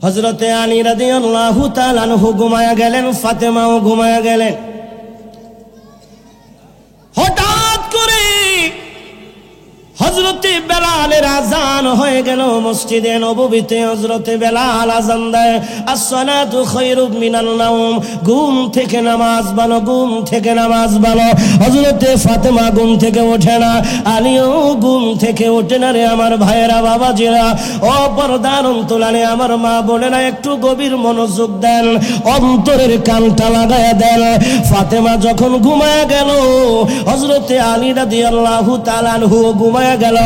হযরতে আলী রাদিয়াল্লাহু তাআলা আনহু ঘুমায়া গেলেন, ফাতেমাও ঘুমায়া গেলেন। হঠাৎ করে হযরতে বেলালের আজান হয়ে গেল মসজিদে নববীতে। হযরতে বেলাল আজান দেয়, আসসালাতু খায়রুম মিনান নাওম, ঘুম থেকে নামাজ ভালো, ঘুম থেকে নামাজ ভালো। হযরতে ফাতেমা ঘুম থেকে ওঠে না, আলীও ঘুম থেকে ওঠে না। রে আমার ভাইয়েরা, বাবাজিরা, ও পর্দার অন্তরালে আমার মা বোনেরা, একটু গভীর মনোযোগ দেন, অন্তরের কানটা লাগায়া দেন। ফাতেমা যখন ঘুমায়া গেল, হযরতে আলী রাদিয়াল্লাহু তাআলা আনহু ঘুমায়া গেল।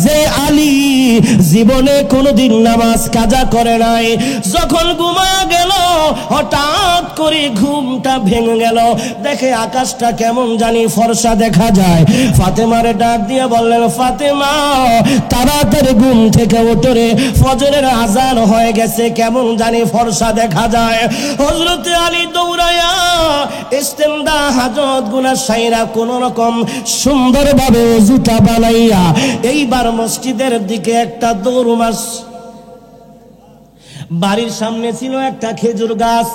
যে আলী জীবনে কোনোদিন নামাজ কাজা করে নাই, যখন ঘুমায়া গেল হঠাৎ করে ঘুমটা ভেঙে গেল। দেখে আকাশটা কেমন জানি ফর্সা দেখা যায়। ফাতেমারে ডাক দিয়ে বললেন, ফাতেমা তাড়াতাড়ি ঘুম থেকে ওঠো রে, ফজরের আজান হয়ে গেছে, কেমন জানি ফর্সা দেখা যায়। হযরতে আলী দৌড়ায়া ইস্তেনদা হাজত গুনাহ সাইরা কোন রকম সুন্দরভাবে ওযুটা বানাইয়া এইবার মসজিদের দিকে একটা দৌড় মাস। বাড়ির সামনে ছিল একটা খেজুর গাছ।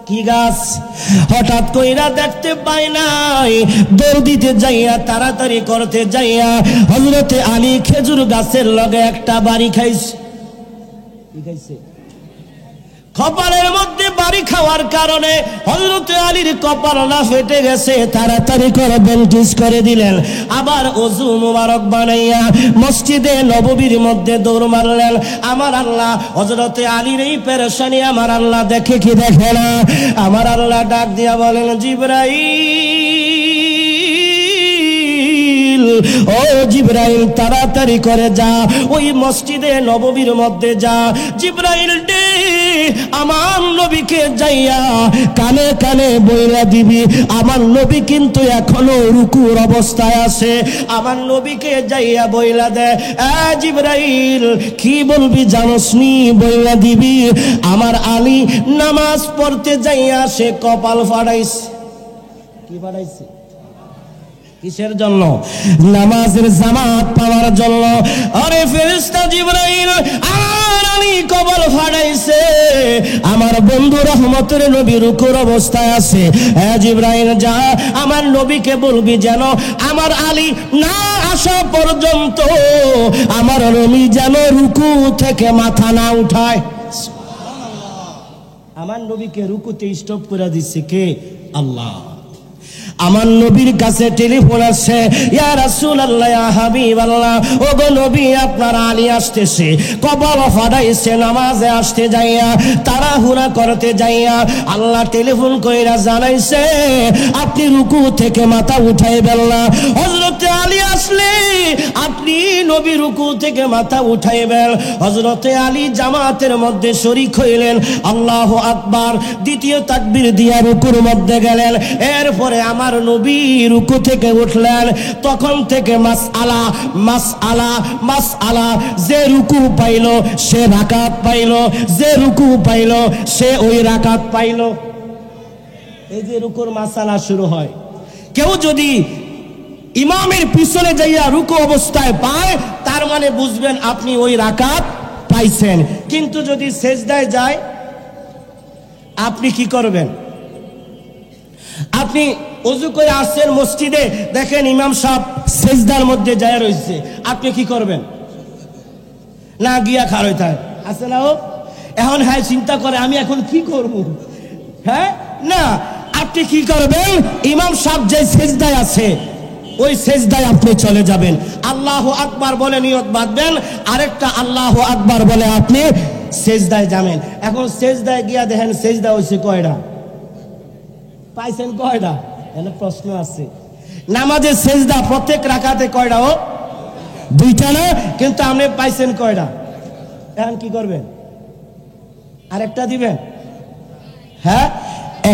কি গাছ? হঠাৎ কইরা দেখতে পাই নাই, দৌড় দিতে যাইয়া, তাড়াতাড়ি করতে যাইয়া হযরতে আলী খেজুর গাছের লগে একটা বাড়ি খাইছে। কি খাইছে? কপালের মধ্যে বাড়ি খাওয়ার কারণে হযরতে আলীর কপালটা ফেটে গেছে। তাড়াতাড়ি করে ব্যান্ডেজ করে দিলেন, আবার ওযু মুবারক বানাইয়া মসজিদে নববীর মধ্যে দৌড় মারলেন। আমার আল্লাহ হযরতে আলীর এই পেরেশানি আমার আল্লাহ দেখে কি দেখে না? আমার আল্লাহ ডাক দিয়া বলেন, জিবরাইল, ও জিবরাইল, তাড়াতাড়ি করে যা, ওই মসজিদে নববীর মধ্যে যা। জিবরাইল ডে আমার নবীকে যাইয়া কানে কানে বইলা দিবি, আমার নবী কিন্তু এখনো রুকুর অবস্থায় আছে। আমার নবীকে যাইয়া বইলা দে, জিবরাইল কি বলবি জানোস নি? বইলা দিবি, আমার আলী নামাজ পড়তে যাইয়া সে কপাল ফাড়াইছে। কি ফাড়াইছে? কিসের জন্য? নামাজের জামাত পাওয়ার জন্য। আরে ফেরেশতা জিবরাইল আর আলী কপাল ফাড়াইছে, আমার বন্ধু রহমতের নবী রুকুর অবস্থায় আছে। জিবরাইল যা, আমার নবীকে বলবি যেন আমার আলী না আসা পর্যন্ত আমার নবী যেন রুকু থেকে মাথা না উঠায়। আমার নবীকে রুকুতে স্টপ করে দিচ্ছে কে? আল্লাহ। আমার নবীর কাছে টেলিফোন আসছে, ইয়া রাসূলুল্লাহ, ইয়া হাবিবাল্লাহ, ওগো নবী আপনার আলী আসতেছে, কপাল ফাড়াইছে, নামাজে আসতে যাইয়া, তাড়াহুড়া করতে যাইয়া আল্লাহ টেলিফোন কইরা জানাইছে আপনি রুকু থেকে মাথা উঠাইবেন না। হযরতে আলী আসলে আপনি নবী রুকু থেকে মাথা উঠাইবেন। হযরতে আলী জামাতের মধ্যে শরীক হইলেন, আল্লাহু আকবার, দ্বিতীয় তাকবীর দিয়া রুকুর মধ্যে গেলেন। এরপরে আমার নবী রুকু থেকে উঠলেন। তখন থেকে মাসআলা মাসআলা মাসআলা, যে রুকু পাইল সে রাকাত পাইল, যে রুকু পাইল সে ওই রাকাত পাইল। এই যে রুকুর মাসআলা শুরু হয়। কেউ যদি ইমামের পিছনে যাইয়া রুকু অবস্থায় পায়, তার মানে বুঝবেন আপনি ওই রাকাত পাইছেন। কিন্তু যদি সেজদায় যায়, আপনি কি করবেন? আপনি ওযু করে আসছেন মসজিদে, দেখেন ইমাম সাহেব সেজদার মধ্যে যায় রয়েছে, আপনি কি করবেন? না গিয়া খাড়াই থাকে আছে না? ও এখন হ্যাঁ চিন্তা করে আমি এখন কি করব। হ্যাঁ না, আপনি কি করবেন? ইমাম সাহেব যে সেজদায় আছে ওই সেজদায় আপনি চলে যাবেন। আল্লাহু আকবার বলে নিয়ত বাঁধবেন, আরেকটা আল্লাহু আকবার বলে আপনি সেজদায় যাবেন। এখন সেজদায় গিয়া দেখেন সেজদা হইছে কয়টা, পাইছেন কয়টা? এখানে প্রশ্ন আছে। নামাজের সেজদা প্রত্যেক রাকাতে কয়টা? ও দুইটা না, কিন্তু আপনি পাইছেন কয়টা? এখন কি করবেন? আরেকটা দিবেন? হ্যাঁ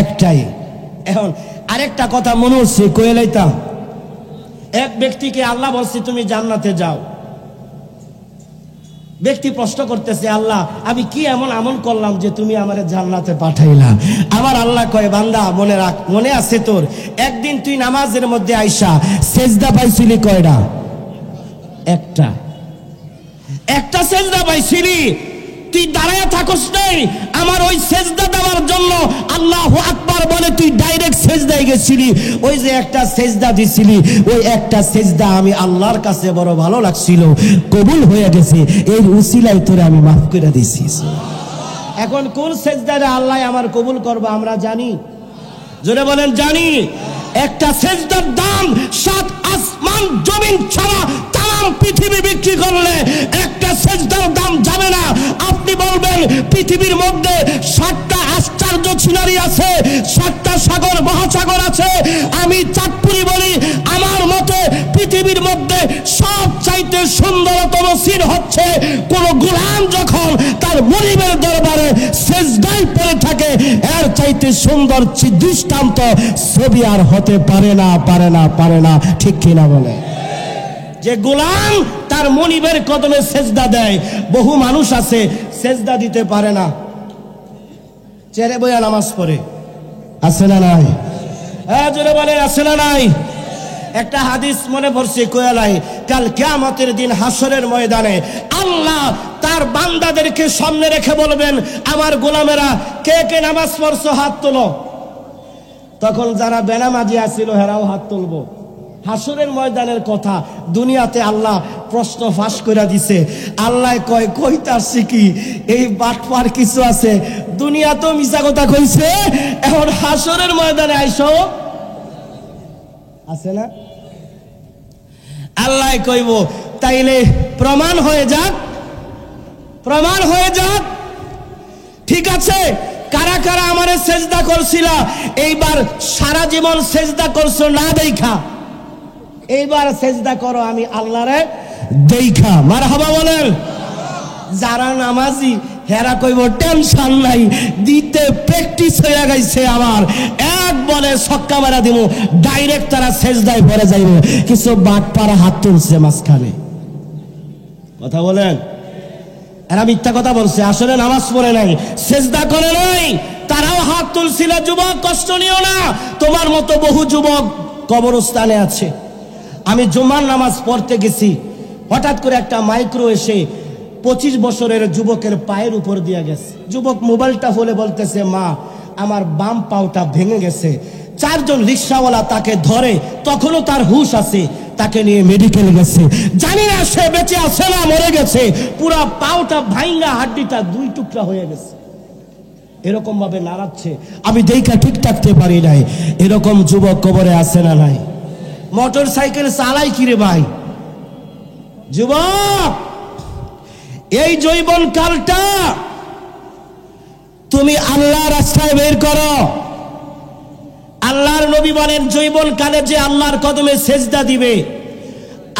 একটাই। এখন আরেকটা কথা মনে হচ্ছে কয়ে লাইতাম। এক ব্যক্তিকে আল্লাহ বলছে তুমি জান্নাতে যাও। ব্যক্তি প্রশ্ন করতেছে, আল্লাহ আমি কি এমন আমল করলাম যে তুমি আমারে জান্নাতে পাঠাইলা? আমার আল্লাহ কয়, বান্দা মনে রাখ, মনে আছে তোর একদিন তুই নামাজের মধ্যে আইসা সেজদা পাইছিলি কয়টা? একটা। একটা সেজদা পাইছিলি, তুই দাঁড়ায় থাকস নাই আমার ওই সেজদা দেওয়ার জন্য। আল্লাহু আকবার বলে তুই ডাইরেক্ট সেজদায় গেছিলি। ওই যে একটা সেজদা দিছিলি, ওই একটা সেজদা আমি আল্লাহর কাছে বড় ভালো লাগছিল, কবুল হয়ে গেছে, এর উসিলায় তোরে আমি মাফ করে দিছি। এখন কোন সেজদারে আল্লাহ আমার কবুল করবে আমরা জানি? জোরে বলেন জানি। একটা সেজদার দাম 7 আসমান জমিন ছাড়া তাম পৃথিবী বিক্রি করলে একটা সেজদার দাম যাবে না। আপনি বলবেন পৃথিবীর মধ্যে 7টা আশ্চর্য সিনারি আছে, 7টা সাগর মহাসাগর আছে। আমি চাঁদপুরি বলি, আমার মতে পৃথিবীর মধ্যে সব চাইতে সুন্দরতম সিন হচ্ছে কোন গোলাম যখন তার মনিবের দরবারে সেজদায় পড়ে থাকে, এর চাইতে সুন্দর দৃষ্টান্ত ছবি আর হতে পারে না, পারে না, পারে না। ঠিক কিনা বলে? যে গোলাম তার মনিবের কদমে সেজদা দেয়। বহু মানুষ আছে সেজদা দিতে পারে না, চেরে বইয়া নামাজ পড়ে। আছে না নাই? হ্যাঁ জোরে বলে আছে না নাই? একটা হাদিস মনে পড়ছে কোয়ালাই, কাল কিয়ামতের দিন হাসরের ময়দানে আল্লাহ তার বান্দাদেরকে সামনে রেখে বলবেন, আমার গোলামেরা কে কে নামাজ পড়ছো হাত তোলো। তখন যারা বেনামাজি আছিল হেরাও হাত তুলবো। হাসরের ময়দানের কথা, দুনিয়াতে আল্লাহ প্রশ্ন ফাঁস করে দিছে। আল্লাহ কয় কইতার শিখি এই বাটপার কিছু আছে, দুনিয়া তো মিছা কথা কইছে, এখন হাসরের ময়দানে আইসো আছে না? আল্লাহ কইব তাইলে প্রমাণ হয়ে যাক, প্রমাণ হয়ে যাক। ঠিক আছে, কারা কারা আমারে সেজদা করছিলা, এইবার সারা জীবন সেজদা করছো না দেখা, এইবার সেজদা করো আমি আল্লাহরে দেখা। মারহাবা বলেন। যারা নামাজি হেরা কইব টেনশন নাই, দিতে প্র্যাকটিস হয়ে গেছে আমার, এক বলে ছক্কা মারা দিব, ডাইরেক্ট তারা সেজদায় পড়ে যাইবে। কিছু বাটপাড়া হাত তুলছে মাঝখানে। কথা বলেন, এরা মিথ্যা কথা বলছে, আসলে নামাজ পড়ে নাই, সেজদা করে নাই, তারাও হাত তুলছিল। যুবক কষ্ট নিও না, তোমার মতো বহু যুবক কবরস্থানে আছে। আমি জুমার নামাজ পড়তে গেছি, হঠাৎ করে একটা মাইক্রো এসে 25 বছরের যুবকের পায়ের উপর দিয়ে গেছে। যুবক মোবাইলটা ফলে বলতেছে, মা আমার বাম পাওটা ভেঙে গেছে। 4 জন রিক্সাওয়ালা তাকে ধরে, তখনও তার হুঁশ আছে, তাকে নিয়ে মেডিকেল গেছে। জানি না সে বেঁচে আছে না মরে গেছে, পুরা পাওটা ভাঙ্গা, হাড্ডিটা 2 টুকরা হয়ে গেছে। এরকম ভাবে নাড়াচ্ছে, আমি দেখা ঠিক থাকতে পারি নাই। এরকম যুবক কবরে আছে না নাই? মোটর সাইকেল চালাই কিরে ভাই? যুবক, এই যৌবন কালটা তুমি আল্লাহ রাস্তায় বের করো। আল্লাহর নবী বলেন, যৌবন কালে যে আল্লাহর কদমে সেজদা দিবে,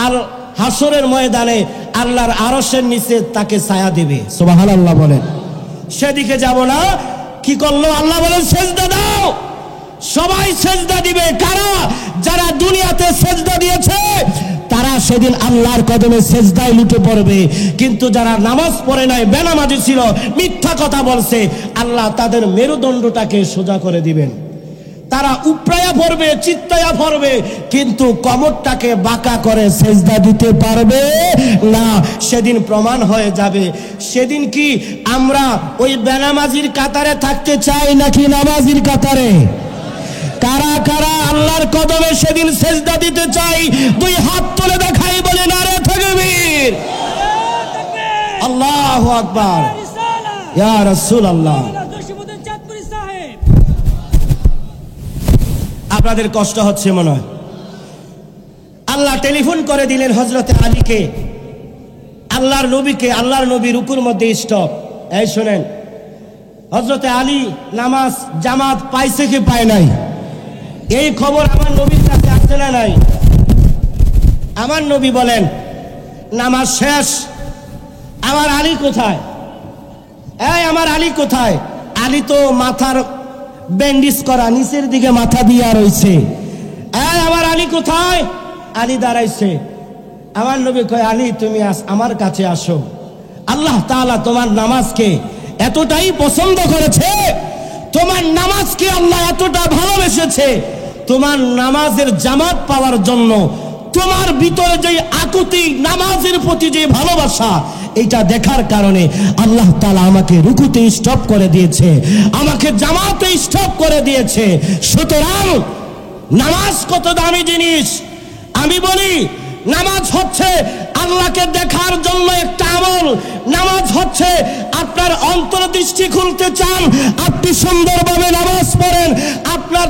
আর হাসরের ময়দানে আল্লাহর আরশের নিচে তাকে ছায়া দিবে। সুবহানাল্লাহ বলেন। সেদিকে যাব না, কি করলো আল্লাহ বলেন সেজদা দাও। সবাই সেজদা দিবে। কারা? যারা দুনিয়াতে সেজদা দিয়েছে তারা সেদিন আল্লাহর কদমে সেজদায় লুটে পড়বে। কিন্তু যারা নামাজ পড়ে নাই, বেনামাজি ছিল, মিথ্যা কথা বলছে, আল্লাহ তাদের মেরুদণ্ডটাকে সোজা করে দিবেন। তারা উপড়ায়া পড়বে, চিত্তায়া পড়বে, কিন্তু কমরটাকে বাঁকা করে সেজদা দিতে পারবে না। সেদিন প্রমাণ হয়ে যাবে। সেদিন কি আমরা ওই বেনামাজির কাতারে থাকতে চাই নাকি নামাজির কাতারে? কারা কারা আল্লাহর কদমে সেদিন সেজদা দিতে চাই? দুই হাত তুলে দেখাই, বলে নারে তাকবীর, আল্লাহু আকবার, ইয়া রাসূলুল্লাহ। আপনাদের কষ্ট হচ্ছে মনে হয়। আল্লাহ টেলিফোন করে দিলেন হযরতে আলীকে, আল্লাহর নবীকে। আল্লাহর নবী রুকুর মধ্যে স্টপ। এই শুনেন, হযরতে আলী নামাজ জামাত পাইছে কি পায় নাই? এই খবর আমার নবীর কাছে আসছে না নাই? আমার নবী বলেন নামাজ শেষ, আমার আলী কোথায়? এই আমার আলী কোথায়? আলী তো মাথার ব্যান্ডেজ করা, নিচের দিকে মাথা দিয়া রয়েছে। এই আমার আলী কোথায়? আলী দাঁড়াইছে। আমার নবী কয়, আলী তুমি আমার কাছে আসো। আল্লাহ তাআলা তোমার নামাজকে এতটাই পছন্দ করেছে, তোমার নামাজকে আল্লাহ এতটা ভালোবেসেছে, তোমার নামাজের জামাত পাওয়ার জন্য তোমার ভিতরে যে আকুতি, নামাজের প্রতি যে ভালোবাসা, এটা দেখার কারণে আল্লাহ তাআলা আমাকে রুকুতে স্টপ করে দিয়েছে, আমাকে জামাতে স্টপ করে দিয়েছে। সুতরাং নামাজ কত দামি জিনিস। আমি বলি নামাজ হচ্ছে আল্লাহকে দেখার জন্য একটা আমল। নামাজ হচ্ছে আপনার অন্তর্দৃষ্টি খুলতে চান, আপনি সুন্দরভাবে নামাজ পড়েন। আপনার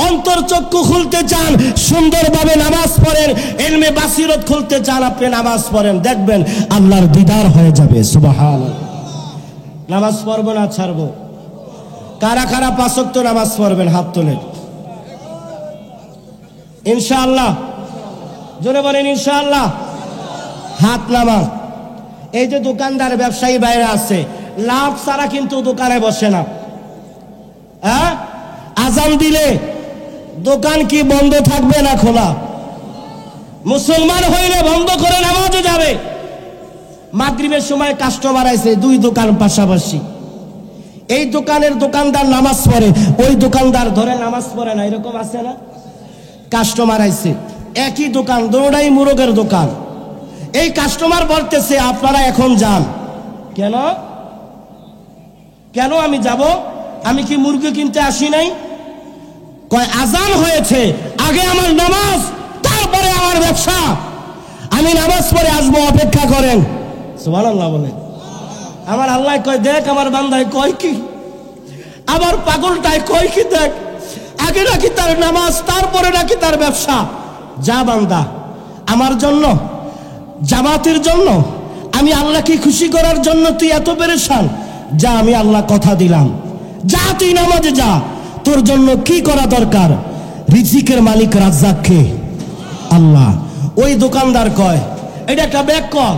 অন্তর্চক্ষু খুলতে চান, সুন্দরভাবে নামাজ পড়েন। ইলমে বাসিরত খুলতে চান, আপনি নামাজ পড়েন, দেখবেন আল্লাহর দিদার হয়ে যাবে। সুবহানাল্লাহ। নামাজ পড়বো না ছাড়বো? কারা কারা 5 ওয়াক্ত নামাজ পড়বেন? হাত তোলেন। ইনশাআল্লাহ, জোরে বলেন ইনশাআল্লাহ। হাত নামান। এই যে দোকানদার ব্যবসায়ী বাইরে আছে, লাভ ছাড়া কিন্তু দোকানে বসে না। হ্যাঁ, আজান দিলে দোকান কি বন্ধ থাকবে না খোলা? মুসলমান হইলে বন্ধ করে নামাজে যাবে। মাগরিবের সময় কাস্টমার আছে, 2 দোকান পাশাপাশি। এই দোকানের দোকানদার নামাজ পড়ে, ওই দোকানদার ধরে নামাজ পড়ে না, এরকম আছে না? কাস্টমার আইছে, একই দোকান, দুটোটাই মুরগের দোকান। এই কাস্টমার বলতেছে আপনারা এখন যান। কেন? কেন আমি যাব? আমি কি মুরগি কিনতে আসি নাই? কয় আজান হয়েছে, আগে আমার নামাজ, তারপরে আমার ব্যবসা। আমি নামাজ পড়ে আসবো, অপেক্ষা করেন। সুবহানাল্লাহ বলেন। আমার আল্লাহ কয়, দেখ আমার বান্দায় কয় কি, আবার পাগলটাই কয় কি, দেখ আগে নাকি তার নামাজ, তারপরে নাকি তার ব্যবসা। যা বান্দা, আমার জন্য, জামাতের জন্য, আমি আল্লাহকে খুশি করার জন্য তুই এত পেরেশান? যা, আমি আল্লাহ কথা দিলাম, যা তুই নামাজে যা। তোর জন্য কি করা দরকার? রিজিকের মালিক রাজ্জাক কে? আল্লাহ। ওই দোকানদার কয় এটা একটা ব্যাক কল,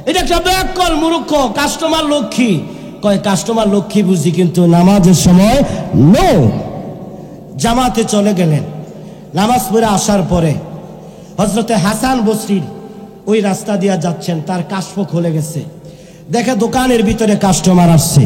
এটা একটা ব্যাক কল, মূর্খ। কাস্টমার লক্ষ্মী। কয় কাস্টমার লক্ষ্মী বুঝি, কিন্তু নামাজের সময় নো। জামাতে চলে গেলেন। নামাজ পড়ে আসার পরে হযরতে হাসান বসরির ওই রাস্তা দিয়ে যাচ্ছেন, তার কাশফ খুলে গেছে, দেখে দোকানের ভিতরে কাস্টমার আসছে।